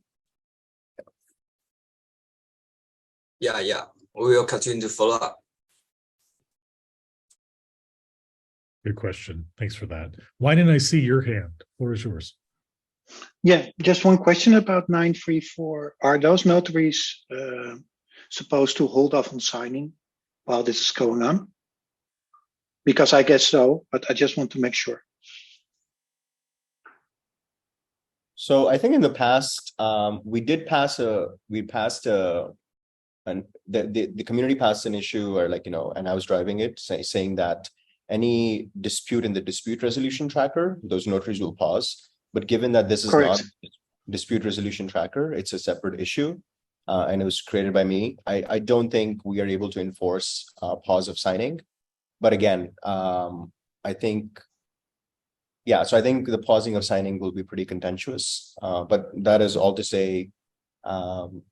Yeah, we will continue to follow up. Good question. Thanks for that. Why didn't I see your hand? Floor is yours. Yeah, just one question about 934. Are those notaries supposed to hold off on signing while this is going on? Because I guess so, but I just want to make sure. So I think in the past, and the community passed an issue, or and I was driving it, saying that any dispute in the dispute resolution tracker, those notaries will pause. But given that this is not a dispute resolution tracker, it's a separate issue, and it was created by me, I don't think we are able to enforce pause of signing. But again, I think, yeah, so I think the pausing of signing will be pretty contentious. But that is all to say,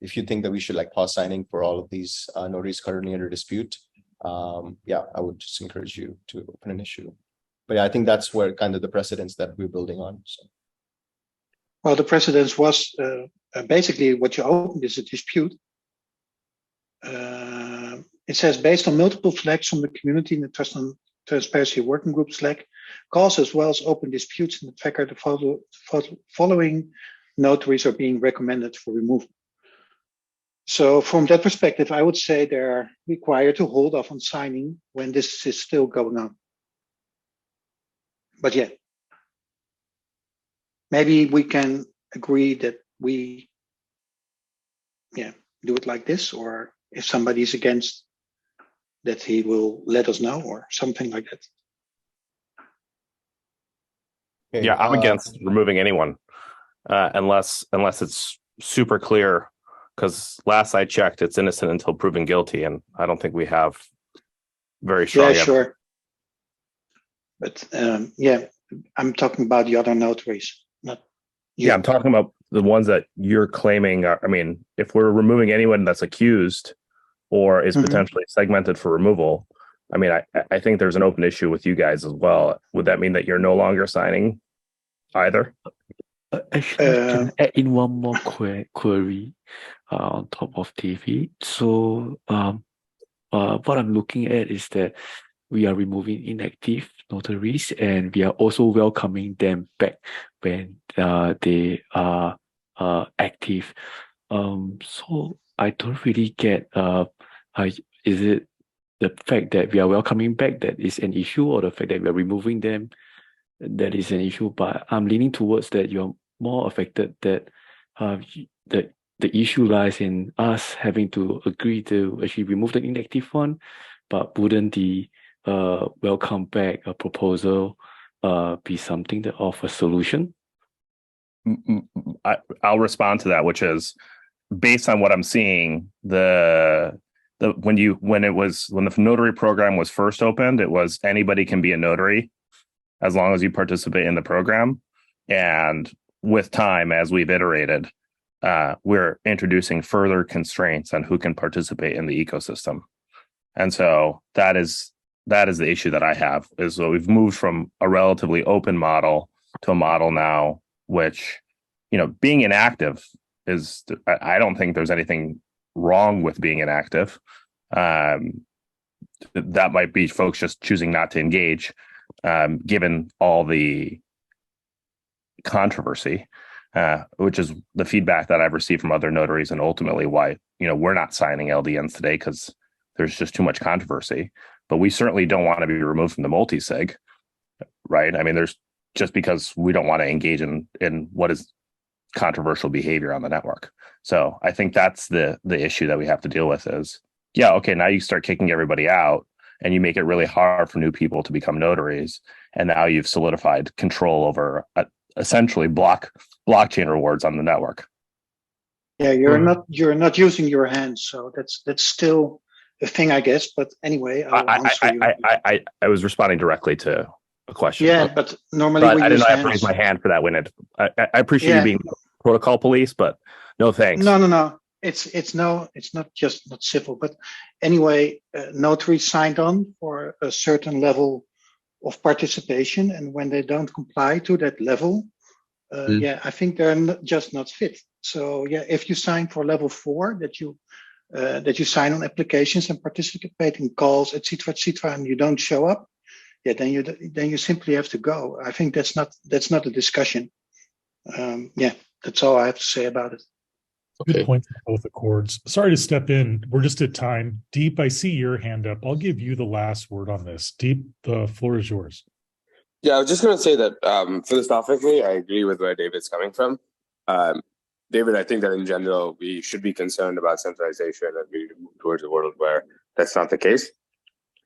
if you think that we should pause signing for all of these notaries currently under dispute, yeah, I would just encourage you to open an issue. But yeah, I think that's where kind of the precedence that we're building on. So. Well, the precedence was basically what you opened is a dispute. It says, based on multiple flags from the community in the Trust and Transparency Working Group Slack, calls as well as open disputes in the tracker, the following notaries are being recommended for removal. So from that perspective, I would say they're required to hold off on signing when this is still going on. But yeah, maybe we can agree that we do it like this, or if somebody's against, that he will let us know or something like that. Okay, Yeah, I'm against removing anyone unless it's super clear. Because last I checked, it's innocent until proven guilty, and I don't think we have very strong. Yeah, sure. But I'm talking about the other notaries, not you. Yeah, I'm talking about the ones that you're claiming are, I mean, if we're removing anyone that's accused or is potentially segmented for removal, I mean, I think there's an open issue with you guys as well. Would that mean that you're no longer signing either? Actually, can I add in one more query on top of TV? So, what I'm looking at is that we are removing inactive notaries, and we are also welcoming them back when they are active. So I don't really get, is it the fact that we are welcoming back that is an issue, or the fact that we are removing them that is an issue? But I'm leaning towards that you're more affected, that the issue lies in us having to agree to actually remove the inactive one, but wouldn't the welcome back a proposal be something that offers solution? I'll respond to that, which is based on what I'm seeing. When the notary program was first opened, it was anybody can be a notary as long as you participate in the program. And with time, as we've iterated, we're introducing further constraints on who can participate in the ecosystem. And so that is the issue that I have, is that we've moved from a relatively open model to a model now, which, being inactive is, I don't think there's anything wrong with being inactive. That might be folks just choosing not to engage, given all the controversy, which is the feedback that I've received from other notaries, and ultimately why we're not signing LDNs today, because there's just too much controversy. But we certainly don't want to be removed from the multi-sig, right? I mean, there's just because we don't want to engage in what is controversial behavior on the network. So I think that's the issue that we have to deal with is, now you start kicking everybody out and you make it really hard for new people to become notaries. And now you've solidified control over essentially blockchain rewards on the network. Yeah, you're not using your hands, so that's still a thing, I guess. But anyway, I'll answer you. I was responding directly to a question. Yeah, but normally I didn't have to raise my hand for that, Winnet. I appreciate you being protocol police, but no thanks. No. It's not civil, but anyway, notaries signed on for a certain level of participation, and when they don't comply to that level, I think they're just not fit. So if you sign for level 4, that you sign on applications and participate in calls, etc., and you don't show up, then you simply have to go. I think that's not a discussion. That's all I have to say about it. Good point on both accords. Sorry to step in. We're just at time. Deep, I see your hand up. I'll give you the last word on this. Deep, the floor is yours. Yeah, I was just going to say that philosophically, I agree with where David's coming from. David, I think that in general, we should be concerned about centralization and we move towards a world where that's not the case.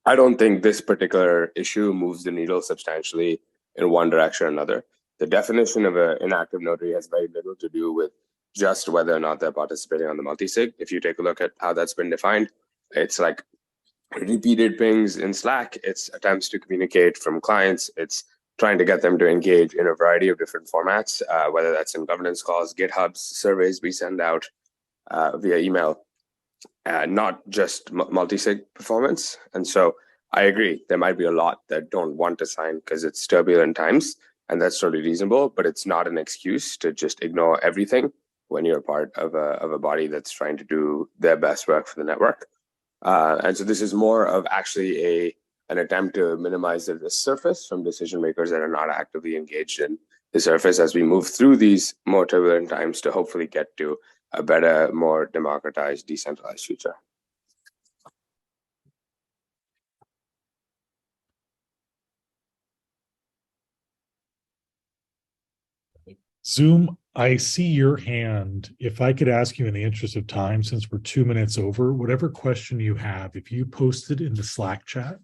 I don't think this particular issue moves the needle substantially in one direction or another. The definition of an inactive notary has very little to do with just whether or not they're participating on the multi-sig. If you take a look at how that's been defined, it's like repeated pings in Slack, it's attempts to communicate from clients, it's trying to get them to engage in a variety of different formats, whether that's in governance calls, GitHubs, surveys we send out via email, not just multi-sig performance. And so I agree, there might be a lot that don't want to sign because it's turbulent times, and that's totally reasonable, but it's not an excuse to just ignore everything when you're part of a body that's trying to do their best work for the network. And so this is more of actually an attempt to minimize the risk surface from decision makers that are not actively engaged in the surface as we move through these more turbulent times to hopefully get to a better, more democratized, decentralized future. Zoom, I see your hand. If I could ask you in the interest of time, since we're 2 minutes over, whatever question you have, if you post it in the Slack chat,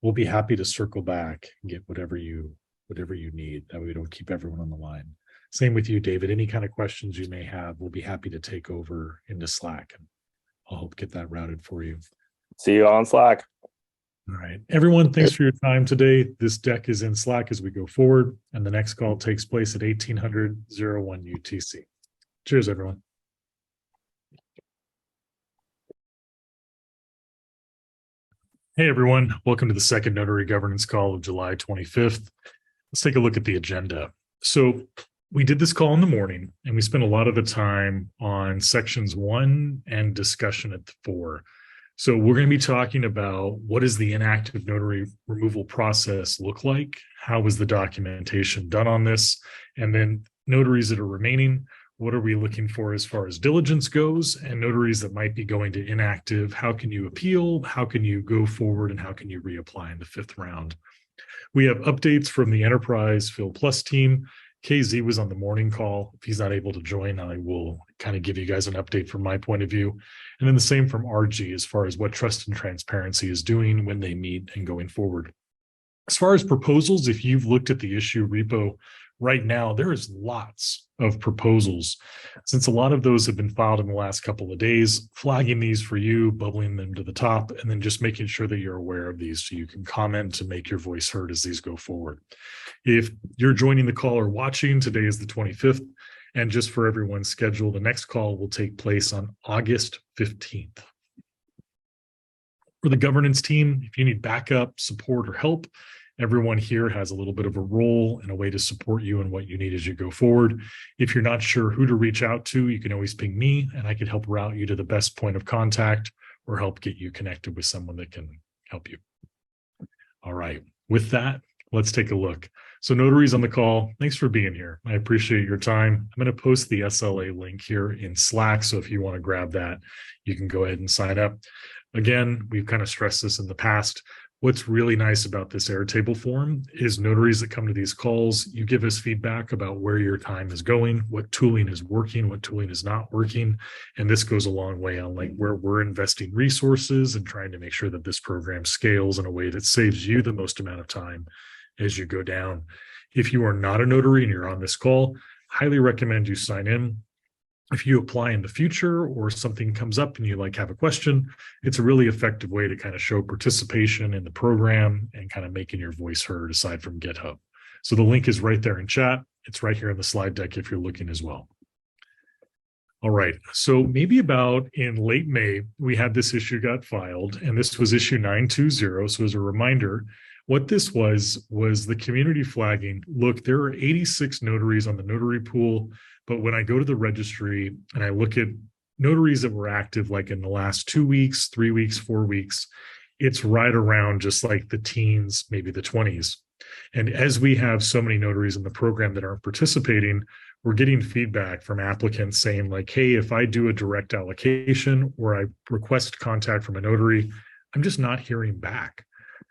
we'll be happy to circle back and get whatever you need. That way we don't keep everyone on the line. Same with you, David. Any kind of questions you may have, we'll be happy to take over into Slack, and I'll help get that routed for you. See you on Slack. All right, everyone, thanks for your time today. This deck is in Slack as we go forward, and the next call takes place at 1800:01 UTC. Cheers, everyone. Hey, everyone. Welcome to the second Notary Governance call of July 25th. Let's take a look at the agenda. So we did this call in the morning, and we spent a lot of the time on sections 1 and discussion at 4. So we're going to be talking about what does the inactive notary removal process look like? How was the documentation done on this? And then notaries that are remaining, what are we looking for as far as diligence goes? And notaries that might be going to inactive, how can you appeal? How can you go forward? And how can you reapply in the 5th round? We have updates from the Enterprise Phil Plus team. KZ was on the morning call. If he's not able to join, I will kind of give you guys an update from my point of view. And then the same from RG as far as what Trust and Transparency is doing when they meet and going forward. As far as proposals, if you've looked at the issue repo right now, there is lots of proposals. Since a lot of those have been filed in the last couple of days, flagging these for you, bubbling them to the top, and then just making sure that you're aware of these so you can comment to make your voice heard as these go forward. If you're joining the call or watching, today is the 25th, and just for everyone's schedule, the next call will take place on August 15th. For the governance team, if you need backup, support, or help, everyone here has a little bit of a role and a way to support you and what you need as you go forward. If you're not sure who to reach out to, you can always ping me and I can help route you to the best point of contact or help get you connected with someone that can help you. All right, with that, let's take a look. So notaries on the call, thanks for being here. I appreciate your time. I'm going to post the SLA link here in Slack. So if you want to grab that, you can go ahead and sign up. Again, we've kind of stressed this in the past. What's really nice about this Airtable form is notaries that come to these calls, you give us feedback about where your time is going, what tooling is working, what tooling is not working. And this goes a long way on like where we're investing resources and trying to make sure that this program scales in a way that saves you the most amount of time as you go down. If you are not a notary and you're on this call, highly recommend you sign in. If you apply in the future or something comes up and you have a question, it's a really effective way to kind of show participation in the program and kind of making your voice heard aside from GitHub. So the link is right there in chat. It's right here in the slide deck if you're looking as well. All right, so maybe about in late May, we had this issue got filed, and this was issue 920. So as a reminder, what this was the community flagging. Look, there are 86 notaries on the notary pool. But when I go to the registry and I look at notaries that were active like in the last 2 weeks, 3 weeks, 4 weeks, it's right around just like the teens, maybe the 20s. And as we have so many notaries in the program that aren't participating, we're getting feedback from applicants saying like, hey, if I do a direct allocation or I request contact from a notary, I'm just not hearing back.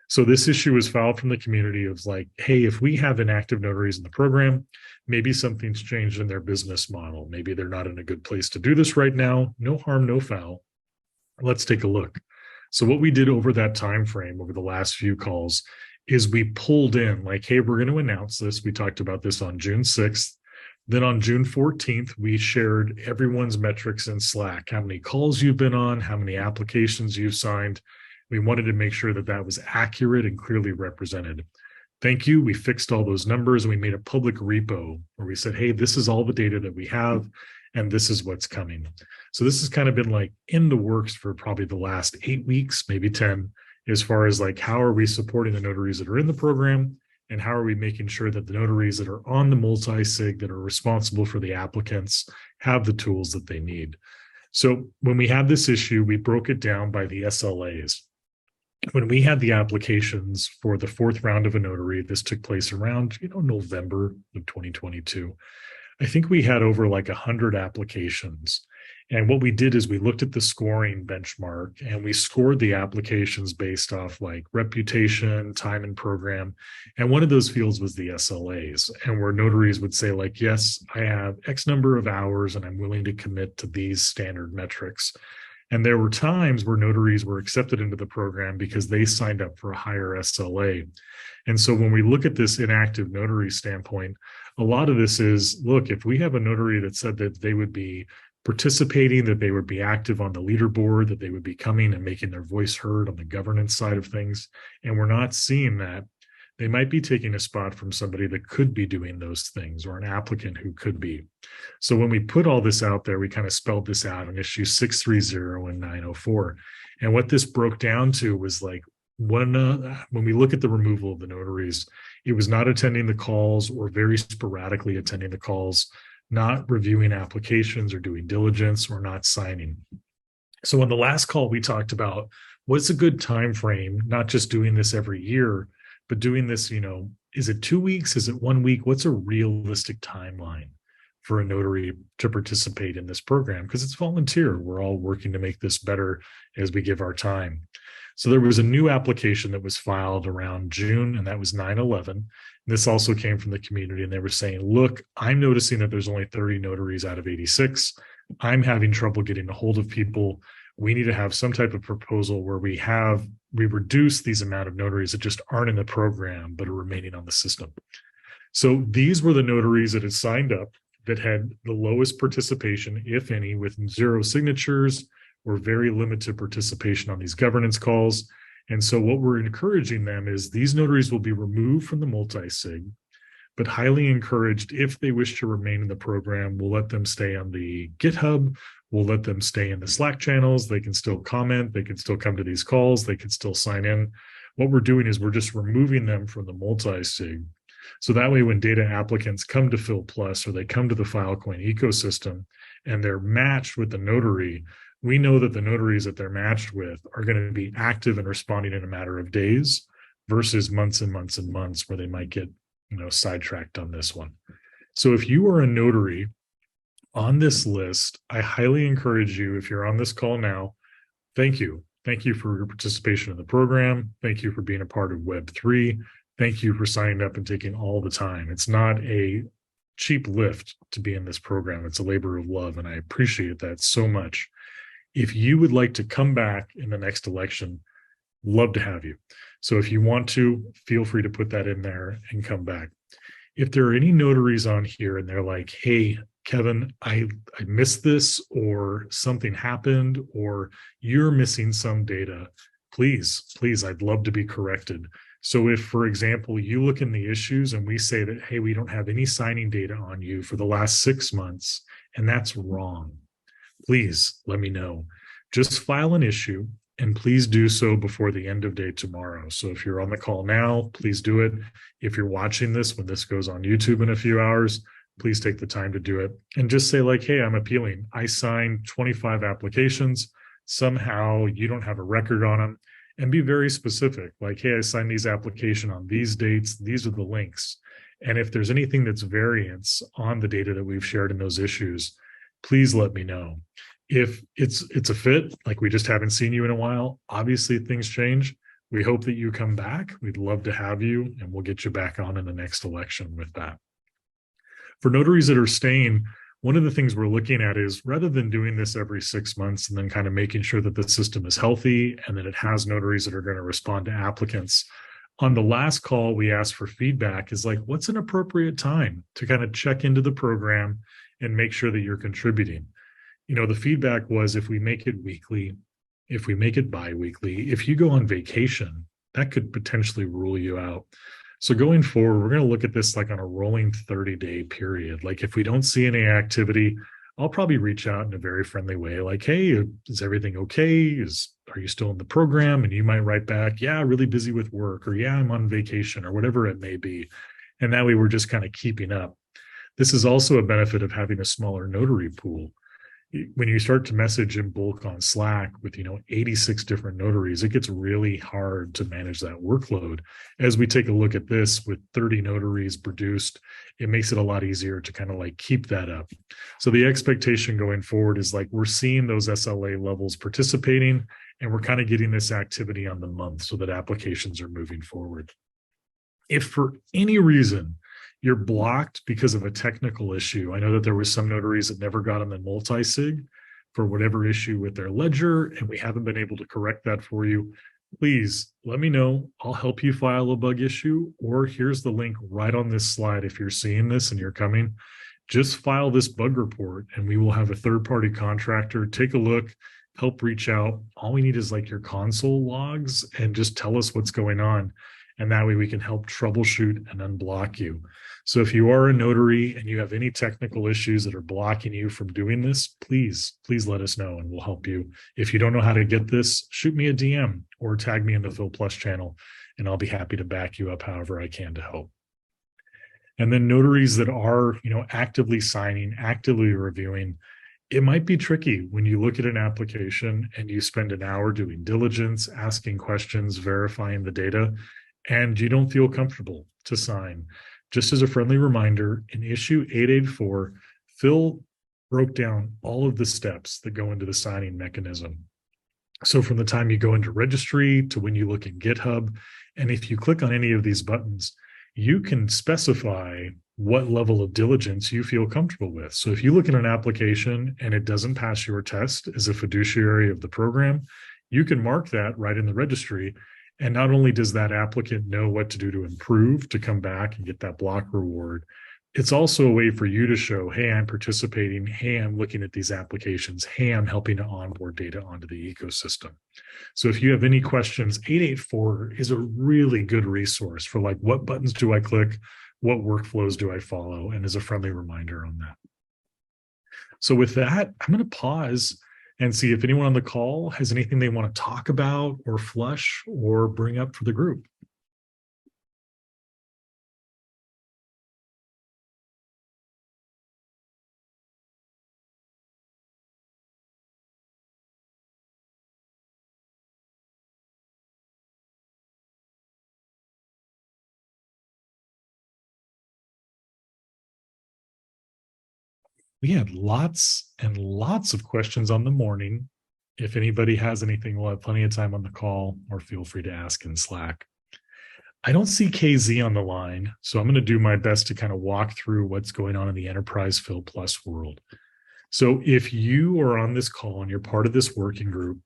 So this issue was filed from the community of like, hey, if we have inactive notaries in the program, maybe something's changed in their business model. Maybe they're not in a good place to do this right now. No harm, no foul. Let's take a look. So what we did over that time frame, over the last few calls, is we pulled in like, hey, we're going to announce this. We talked about this on June 6th. Then on June 14th, we shared everyone's metrics in Slack, how many calls you've been on, how many applications you've signed. We wanted to make sure that that was accurate and clearly represented. Thank you. We fixed all those numbers and we made a public repo where we said, hey, this is all the data that we have and this is what's coming. So this has kind of been like in the works for probably the last 8 weeks, maybe 10, as far as like, how are we supporting the notaries that are in the program and how are we making sure that the notaries that are on the multi-sig that are responsible for the applicants have the tools that they need. So when we had this issue, we broke it down by the SLAs. When we had the applications for the fourth round of a notary, this took place around, November of 2022. I think we had over like 100 applications. And what we did is we looked at the scoring benchmark and we scored the applications based off like reputation, time and program. And one of those fields was the SLAs, and where notaries would say like, yes, I have X number of hours and I'm willing to commit to these standard metrics. And there were times where notaries were accepted into the program because they signed up for a higher SLA. And so when we look at this inactive notary standpoint, a lot of this is, look, if we have a notary that said that they would be participating, that they would be active on the leaderboard, that they would be coming and making their voice heard on the governance side of things, and we're not seeing that, they might be taking a spot from somebody that could be doing those things, or an applicant who could be. So when we put all this out there, we kind of spelled this out in issue 630 and 904. And what this broke down to was like, when we look at the removal of the notaries, it was not attending the calls or very sporadically attending the calls, not reviewing applications or doing diligence, or not signing. So on the last call, we talked about what's a good time frame, not just doing this every year, but doing this, is it 2 weeks? Is it 1 week? What's a realistic timeline for a notary to participate in this program? Because it's volunteer. We're all working to make this better as we give our time. So there was a new application that was filed around June, and that was 9/11. This also came from the community, and they were saying, look, I'm noticing that there's only 30 notaries out of 86. I'm having trouble getting a hold of people. We need to have some type of proposal where we reduce these amount of notaries that just aren't in the program, but are remaining on the system. So these were the notaries that had signed up that had the lowest participation, if any, with 0 signatures or very limited participation on these governance calls. And so what we're encouraging them is these notaries will be removed from the multi-sig, but highly encouraged, if they wish to remain in the program, we'll let them stay on the GitHub. We'll let them stay in the Slack channels. They can still comment. They can still come to these calls. They can still sign in. What we're doing is we're just removing them from the multi-sig. So that way, when data applicants come to Fil Plus or they come to the Filecoin ecosystem and they're matched with the notary, we know that the notaries that they're matched with are going to be active and responding in a matter of days versus months and months and months where they might get, sidetracked on this one. So if you are a notary on this list, I highly encourage you, if you're on this call now, thank you. Thank you for your participation in the program. Thank you for being a part of Web3. Thank you for signing up and taking all the time. It's not a cheap lift to be in this program. It's a labor of love, and I appreciate that so much. If you would like to come back in the next election, love to have you. So if you want to, feel free to put that in there and come back. If there are any notaries on here and they're like, hey, Kevin, I missed this, or something happened, or you're missing some data, please, I'd love to be corrected. So if, for example, you look in the issues and we say that, hey, we don't have any signing data on you for the last 6 months, and that's wrong, please let me know. Just file an issue, and please do so before the end of day tomorrow. So if you're on the call now, please do it. If you're watching this when this goes on YouTube in a few hours, please take the time to do it. And just say like, hey, I'm appealing. I signed 25 applications. Somehow you don't have a record on them. And be very specific. Like, hey, I signed these applications on these dates. These are the links. And if there's anything that's variance on the data that we've shared in those issues, please let me know. If it's a fit, like we just haven't seen you in a while, obviously things change. We hope that you come back. We'd love to have you, and we'll get you back on in the next election with that. For notaries that are staying, one of the things we're looking at is, rather than doing this every 6 months and then kind of making sure that the system is healthy and that it has notaries that are going to respond to applicants, on the last call, we asked for feedback is like, what's an appropriate time to kind of check into the program and make sure that you're contributing? The feedback was, if we make it weekly, if we make it bi-weekly, if you go on vacation, that could potentially rule you out. So going forward, we're going to look at this like on a rolling 30-day period. Like if we don't see any activity, I'll probably reach out in a very friendly way. Like, hey, is everything okay? Are you still in the program? And you might write back, yeah, really busy with work, or yeah, I'm on vacation, or whatever it may be. And that way we're just kind of keeping up. This is also a benefit of having a smaller notary pool. When you start to message in bulk on Slack with 86 different notaries, it gets really hard to manage that workload. As we take a look at this with 30 notaries produced, it makes it a lot easier to kind of like keep that up. So the expectation going forward is like we're seeing those SLA levels participating, and we're kind of getting this activity on the month so that applications are moving forward. If for any reason you're blocked because of a technical issue, I know that there was some notaries that never got on the multi-sig for whatever issue with their ledger, and we haven't been able to correct that for you. Please let me know. I'll help you file a bug issue, or here's the link right on this slide. If you're seeing this and you're coming, just file this bug report and we will have a third-party contractor take a look, help reach out. All we need is like your console logs and just tell us what's going on. And that way we can help troubleshoot and unblock you. So if you are a notary and you have any technical issues that are blocking you from doing this, please let us know and we'll help you. If you don't know how to get this, shoot me a DM or tag me in the Phil Plus channel, and I'll be happy to back you up however I can to help. And then notaries that are, actively signing, actively reviewing, it might be tricky when you look at an application and you spend an hour doing diligence, asking questions, verifying the data, and you don't feel comfortable to sign. Just as a friendly reminder, in issue 884, Phil broke down all of the steps that go into the signing mechanism. So from the time you go into registry to when you look in GitHub, and if you click on any of these buttons, you can specify what level of diligence you feel comfortable with. So if you look at an application and it doesn't pass your test as a fiduciary of the program, you can mark that right in the registry. And not only does that applicant know what to do to improve, to come back and get that block reward, it's also a way for you to show, hey, I'm participating. Hey, I'm looking at these applications. Hey, I'm helping to onboard data onto the ecosystem. So if you have any questions, 884 is a really good resource for like, what buttons do I click? What workflows do I follow? And as a friendly reminder on that. So with that, I'm going to pause and see if anyone on the call has anything they want to talk about or flush or bring up for the group. We had lots and lots of questions on the morning. If anybody has anything, we'll have plenty of time on the call, or feel free to ask in Slack. I don't see KZ on the line, so I'm going to do my best to kind of walk through what's going on in the Enterprise Phil Plus world. So if you are on this call and you're part of this working group,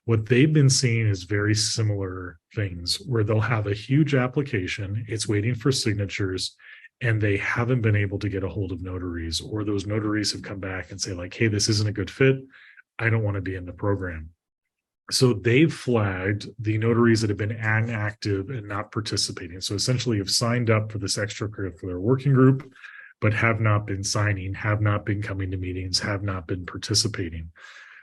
what they've been seeing is very similar things where they'll have a huge application, it's waiting for signatures, and they haven't been able to get a hold of notaries, or those notaries have come back and say like, hey, this isn't a good fit. I don't want to be in the program. So they've flagged the notaries that have been inactive and not participating. So essentially have signed up for this extracurricular working group, but have not been signing, have not been coming to meetings, have not been participating.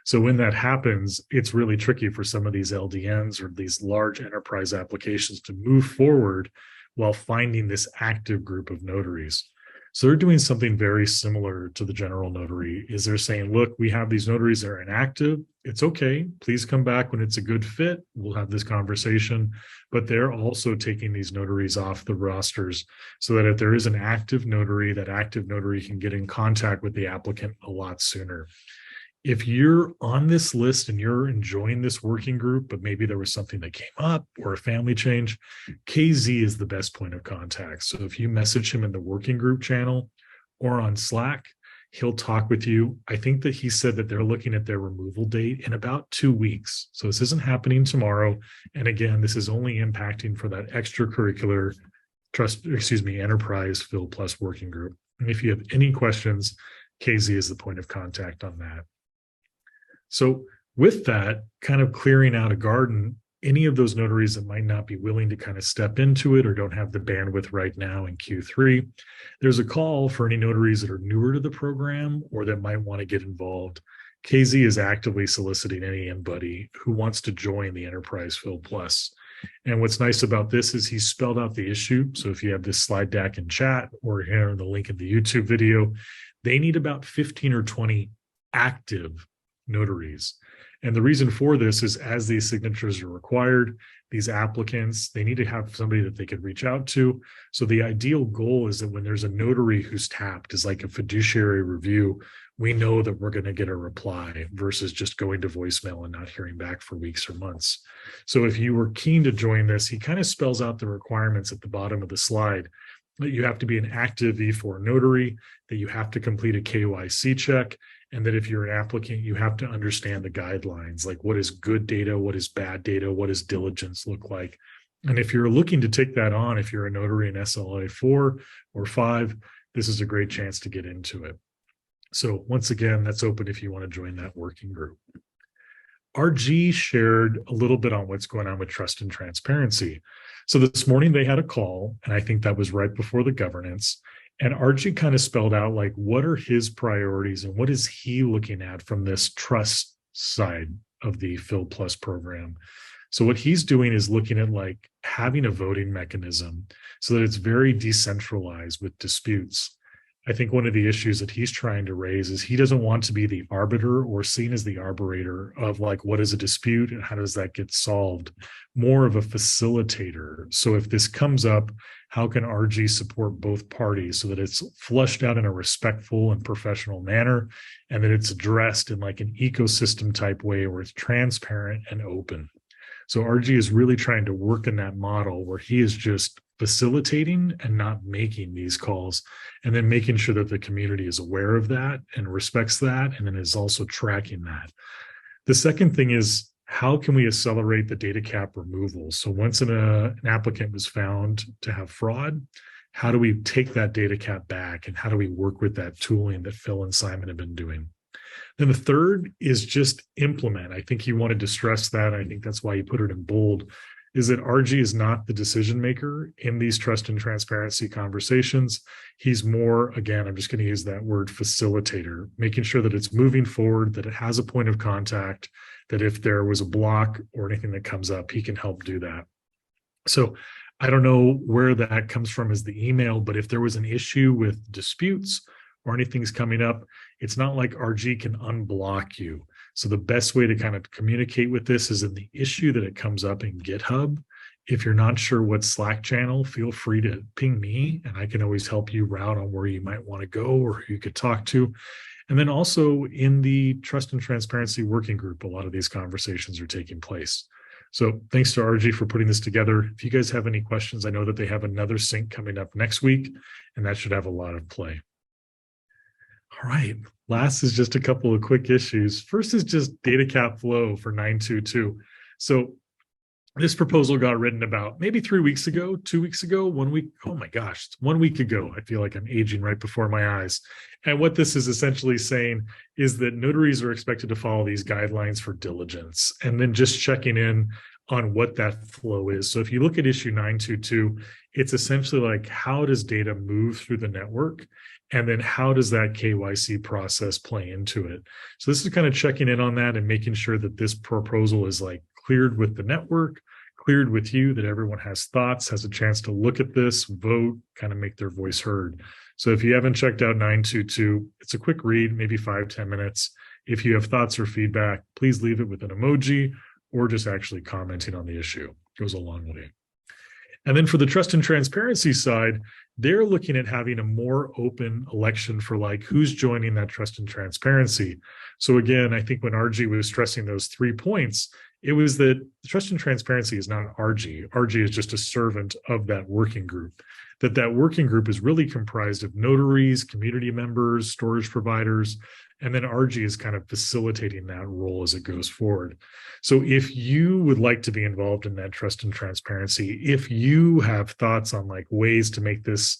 So when that happens, it's really tricky for some of these LDNs or these large enterprise applications to move forward while finding this active group of notaries. So they're doing something very similar to the general notary. Is they're saying, look, we have these notaries that are inactive. It's okay. Please come back when it's a good fit. We'll have this conversation. But they're also taking these notaries off the rosters so that if there is an active notary, that active notary can get in contact with the applicant a lot sooner. If you're on this list and you're enjoying this working group, but maybe there was something that came up or a family change, KZ is the best point of contact. So if you message him in the working group channel or on Slack, he'll talk with you. I think that he said that they're looking at their removal date in about 2 weeks. So this isn't happening tomorrow. And again, this is only impacting for that extracurricular Enterprise Phil Plus working group. And if you have any questions, KZ is the point of contact on that. So with that, kind of clearing out a garden, any of those notaries that might not be willing to kind of step into it or don't have the bandwidth right now in Q3, there's a call for any notaries that are newer to the program or that might want to get involved. KZ is actively soliciting anybody who wants to join the Enterprise Phil Plus. And what's nice about this is he spelled out the issue. So if you have this slide deck in chat or here in the link in the YouTube video, they need about 15 or 20 active notaries. And the reason for this is as these signatures are required, these applicants, they need to have somebody that they could reach out to. So the ideal goal is that when there's a notary who's tapped as like a fiduciary review, we know that we're going to get a reply versus just going to voicemail and not hearing back for weeks or months. So if you were keen to join this, he kind of spells out the requirements at the bottom of the slide. That you have to be an active E4 notary, that you have to complete a KYC check, and that if you're an applicant, you have to understand the guidelines, like what is good data, what is bad data, what does diligence look like. And if you're looking to take that on, if you're a notary in SLA 4 or 5, this is a great chance to get into it. So once again, that's open if you want to join that working group. RG shared a little bit on what's going on with trust and transparency. So this morning they had a call, and I think that was right before the governance. And RG kind of spelled out like what are his priorities and what is he looking at from this trust side of the Phil Plus program. So what he's doing is looking at like having a voting mechanism so that it's very decentralized with disputes. I think one of the issues that he's trying to raise is he doesn't want to be the arbiter or seen as the arbiter of like, what is a dispute and how does that get solved? More of a facilitator. So if this comes up, how can RG support both parties so that it's flushed out in a respectful and professional manner and that it's addressed in like an ecosystem type way where it's transparent and open. So RG is really trying to work in that model where he is just facilitating and not making these calls, and then making sure that the community is aware of that and respects that, and then is also tracking that. The second thing is, how can we accelerate the DataCap removal? So once an applicant was found to have fraud, how do we take that DataCap back, and how do we work with that tooling that Phil and Simon have been doing? Then the third is just implement. I think he wanted to stress that. I think that's why he put it in bold, is that RG is not the decision maker in these trust and transparency conversations. He's more, again, I'm just going to use that word, facilitator, making sure that it's moving forward, that it has a point of contact, that if there was a block or anything that comes up, he can help do that. So I don't know where that comes from as the email, but if there was an issue with disputes or anything's coming up, it's not like RG can unblock you. So the best way to kind of communicate with this is in the issue that it comes up in GitHub. If you're not sure what Slack channel, feel free to ping me and I can always help you route on where you might want to go or who you could talk to. And then also in the Trust and Transparency Working Group, a lot of these conversations are taking place. So thanks to RG for putting this together. If you guys have any questions, I know that they have another sync coming up next week, and that should have a lot of play. All right, last is just a couple of quick issues. First is just DataCap Flow for 922. So this proposal got written about maybe 3 weeks ago, 2 weeks ago, 1 week. Oh my gosh, 1 week ago. I feel like I'm aging right before my eyes. And what this is essentially saying is that notaries are expected to follow these guidelines for diligence and then just checking in on what that flow is. So if you look at issue 922, it's essentially like, how does data move through the network? And then how does that KYC process play into it? So this is kind of checking in on that and making sure that this proposal is like cleared with the network, cleared with you, that everyone has thoughts, has a chance to look at this, vote, kind of make their voice heard. So if you haven't checked out 922, it's a quick read, maybe 5-10 minutes. If you have thoughts or feedback, please leave it with an emoji or just actually commenting on the issue. It goes a long way. And then for the trust and transparency side, they're looking at having a more open election for like who's joining that trust and transparency. So again, I think when RG was stressing those 3 points, it was that the trust and transparency is not RG. RG is just a servant of that working group. That working group is really comprised of notaries, community members, storage providers, and then RG is kind of facilitating that role as it goes forward. So if you would like to be involved in that trust and transparency, if you have thoughts on like ways to make this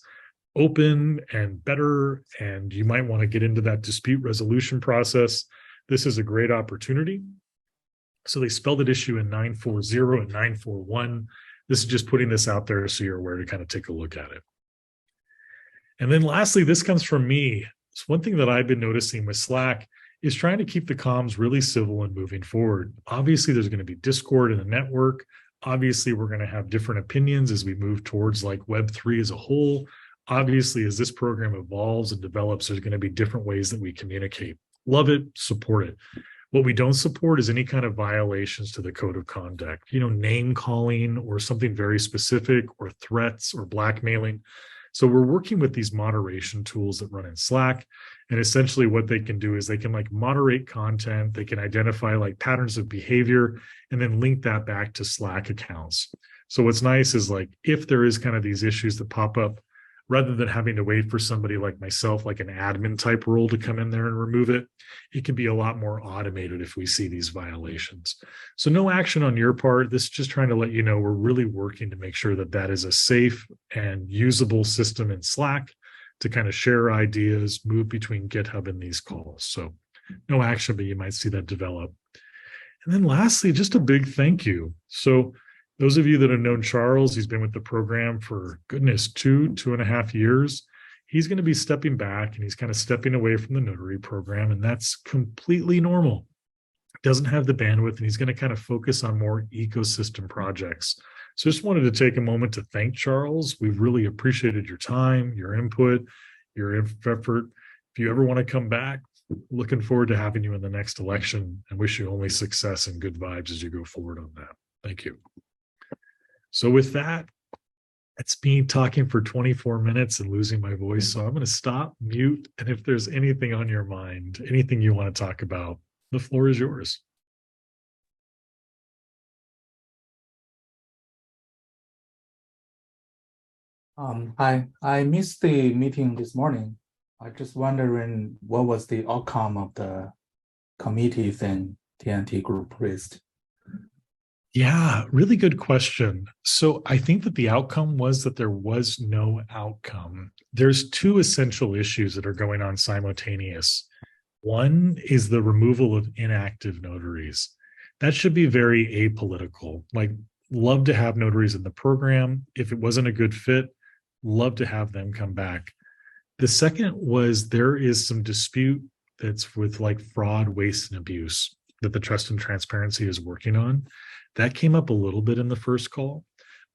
open and better, and you might want to get into that dispute resolution process, this is a great opportunity. So they spelled it issue in 940 and 941. This is just putting this out there so you're aware to kind of take a look at it. And then lastly, this comes from me. So one thing that I've been noticing with Slack is trying to keep the comms really civil and moving forward. Obviously, there's going to be discord in the network. Obviously, we're going to have different opinions as we move towards like Web3 as a whole. Obviously, as this program evolves and develops, there's going to be different ways that we communicate. Love it, support it. What we don't support is any kind of violations to the code of conduct, name calling or something very specific, or threats or blackmailing. So we're working with these moderation tools that run in Slack. And essentially what they can do is they can like moderate content. They can identify like patterns of behavior and then link that back to Slack accounts. So what's nice is like, if there is kind of these issues that pop up, rather than having to wait for somebody like myself, like an admin type role to come in there and remove it, it can be a lot more automated if we see these violations. So no action on your part. This is just trying to let you know we're really working to make sure that that is a safe and usable system in Slack to kind of share ideas, move between GitHub and these calls. So no action, but you might see that develop. And then lastly, just a big thank you. So those of you that have known Charles, he's been with the program for, goodness, 2.5 years. He's going to be stepping back and he's kind of stepping away from the notary program, and that's completely normal. Doesn't have the bandwidth, and he's going to kind of focus on more ecosystem projects. So just wanted to take a moment to thank Charles. We've really appreciated your time, your input, your effort. If you ever want to come back, looking forward to having you in the next election, and wish you only success and good vibes as you go forward on that. Thank you. So with that, it's me talking for 24 minutes and losing my voice. So I'm going to stop, mute, and if there's anything on your mind, anything you want to talk about, the floor is yours. Hi, I missed the meeting this morning. I just wondering what was the outcome of the committee thing T&T Group raised. Yeah, really good question. So I think that the outcome was that there was no outcome. There's two essential issues that are going on simultaneous. One is the removal of inactive notaries. That should be very apolitical. Like, love to have notaries in the program. If it wasn't a good fit, love to have them come back. The second was there is some dispute that's with like fraud, waste, and abuse that the Trust and Transparency is working on. That came up a little bit in the first call,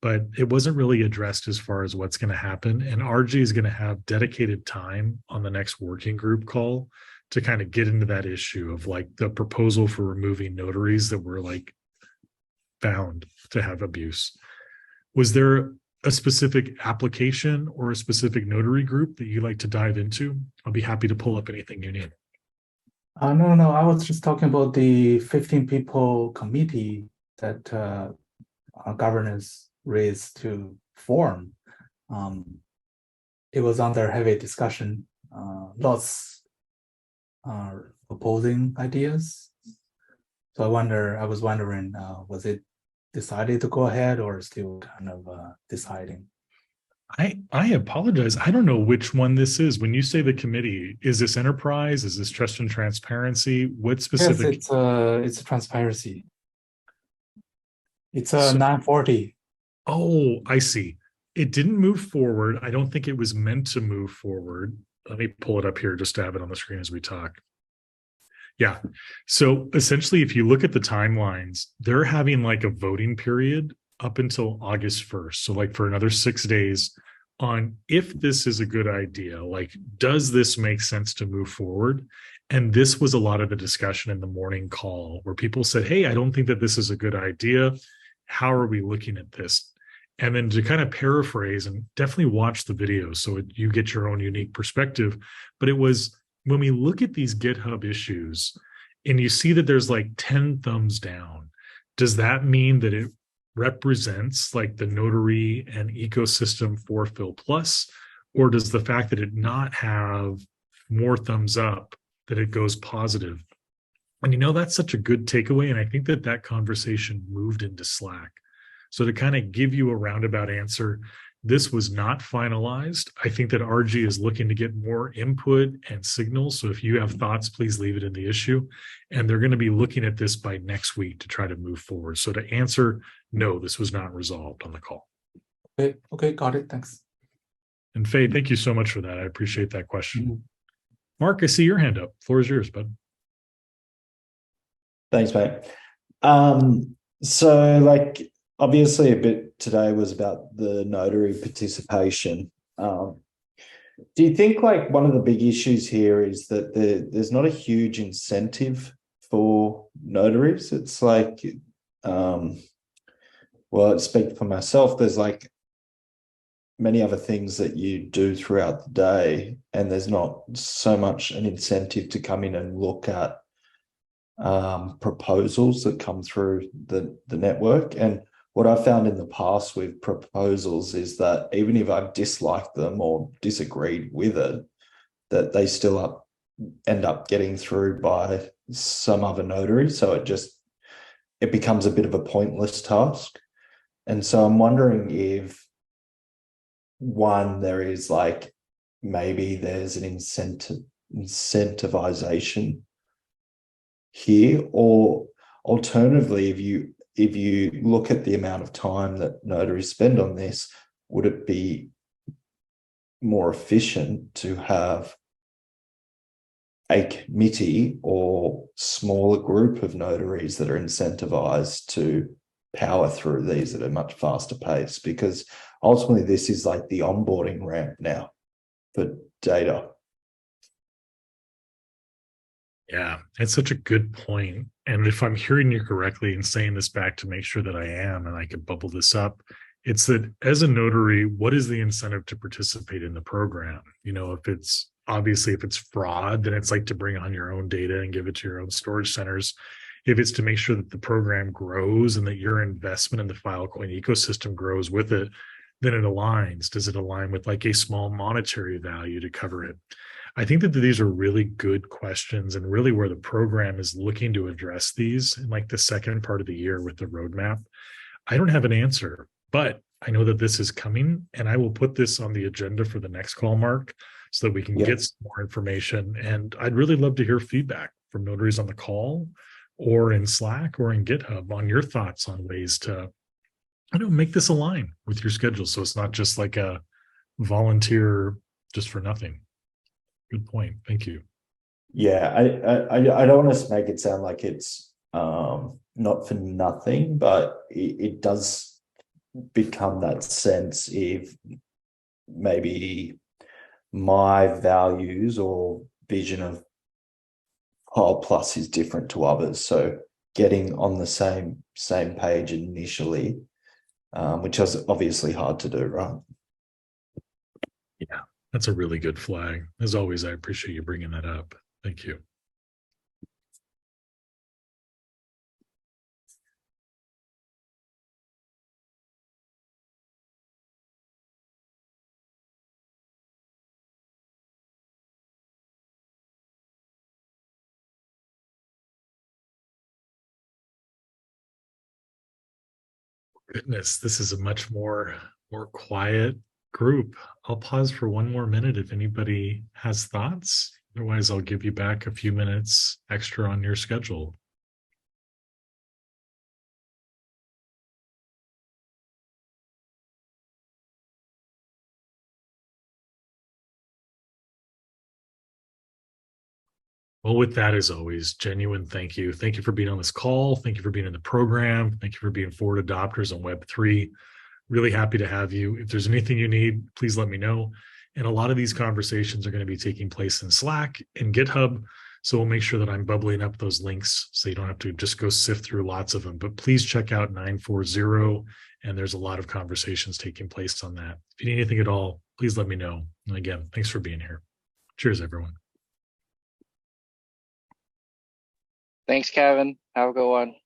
but it wasn't really addressed as far as what's going to happen. And RG is going to have dedicated time on the next working group call to kind of get into that issue of like the proposal for removing notaries that were like found to have abuse. Was there a specific application or a specific notary group that you like to dive into? I'll be happy to pull up anything you need. No, I was just talking about the 15 people committee that governance raised to form. It was under heavy discussion, lots opposing ideas. So I was wondering, was it decided to go ahead or still kind of deciding? I apologize. I don't know which one this is. When you say the committee, is this enterprise? Is this Trust and Transparency? What specific? Yes, it's a transparency. It's a 940. Oh, I see. It didn't move forward. I don't think it was meant to move forward. Let me pull it up here just to have it on the screen as we talk. Yeah. So essentially, if you look at the timelines, they're having like a voting period up until August 1st. So like for another 6 days on if this is a good idea, like, does this make sense to move forward? And this was a lot of the discussion in the morning call where people said, hey, I don't think that this is a good idea. How are we looking at this? And then to kind of paraphrase, and definitely watch the video so you get your own unique perspective. But it was, when we look at these GitHub issues and you see that there's like 10 thumbs down, does that mean that it represents like the notary and ecosystem for Filecoin? Or does the fact that it not have more thumbs up, that it goes positive? And that's such a good takeaway. And I think that that conversation moved into Slack. So to kind of give you a roundabout answer, this was not finalized. I think that RG is looking to get more input and signals. So if you have thoughts, please leave it in the issue. And they're going to be looking at this by next week to try to move forward. So to answer, no, this was not resolved on the call. Okay, got it. Thanks. And Faye, thank you so much for that. I appreciate that question. Mark, I see your hand up. Floor is yours, bud. Thanks, mate. So like obviously a bit today was about the notary participation. Do you think like one of the big issues here is that there's not a huge incentive for notaries? It's like, well, I speak for myself, there's like many other things that you do throughout the day, and there's not so much an incentive to come in and look at proposals that come through the network. And what I've found in the past with proposals is that even if I've disliked them or disagreed with it, that they still end up getting through by some other notary. So it becomes a bit of a pointless task. And so I'm wondering if one, there is like, maybe there's an incentivization here, or alternatively, if you look at the amount of time that notaries spend on this, would it be more efficient to have a committee or smaller group of notaries that are incentivized to power through these at a much faster pace? Because ultimately this is like the onboarding ramp now for data. Yeah, it's such a good point. And if I'm hearing you correctly and saying this back to make sure that I am, and I could bubble this up, it's that as a notary, what is the incentive to participate in the program? You know, if it's fraud, then it's like to bring on your own data and give it to your own storage centers. If it's to make sure that the program grows and that your investment in the Filecoin ecosystem grows with it, then it aligns. Does it align with like a small monetary value to cover it? I think that these are really good questions, and really where the program is looking to address these in like the second part of the year with the roadmap. I don't have an answer, but I know that this is coming, and I will put this on the agenda for the next call, Mark, so that we can get some more information. And I'd really love to hear feedback from notaries on the call or in Slack or in GitHub on your thoughts on ways to, make this align with your schedule. So it's not just like a volunteer just for nothing. Good point. Thank you. Yeah, I don't want to make it sound like it's not for nothing, but it does become that sense if maybe my values or vision of File Plus is different to others. So getting on the same page initially, which is obviously hard to do, right? Yeah, that's a really good flag. As always, I appreciate you bringing that up. Thank you. Goodness, this is a much more quiet group. I'll pause for one more minute if anybody has thoughts. Otherwise, I'll give you back a few minutes extra on your schedule. Well, with that, as always, genuine thank you. Thank you for being on this call. Thank you for being in the program. Thank you for being forward adopters on Web3. Really happy to have you. If there's anything you need, please let me know. And a lot of these conversations are going to be taking place in Slack and GitHub. So we'll make sure that I'm bubbling up those links so you don't have to just go sift through lots of them. But please check out 940. And there's a lot of conversations taking place on that. If you need anything at all, please let me know. And again, thanks for being here. Cheers, everyone. Thanks, Kevin. Have a good one.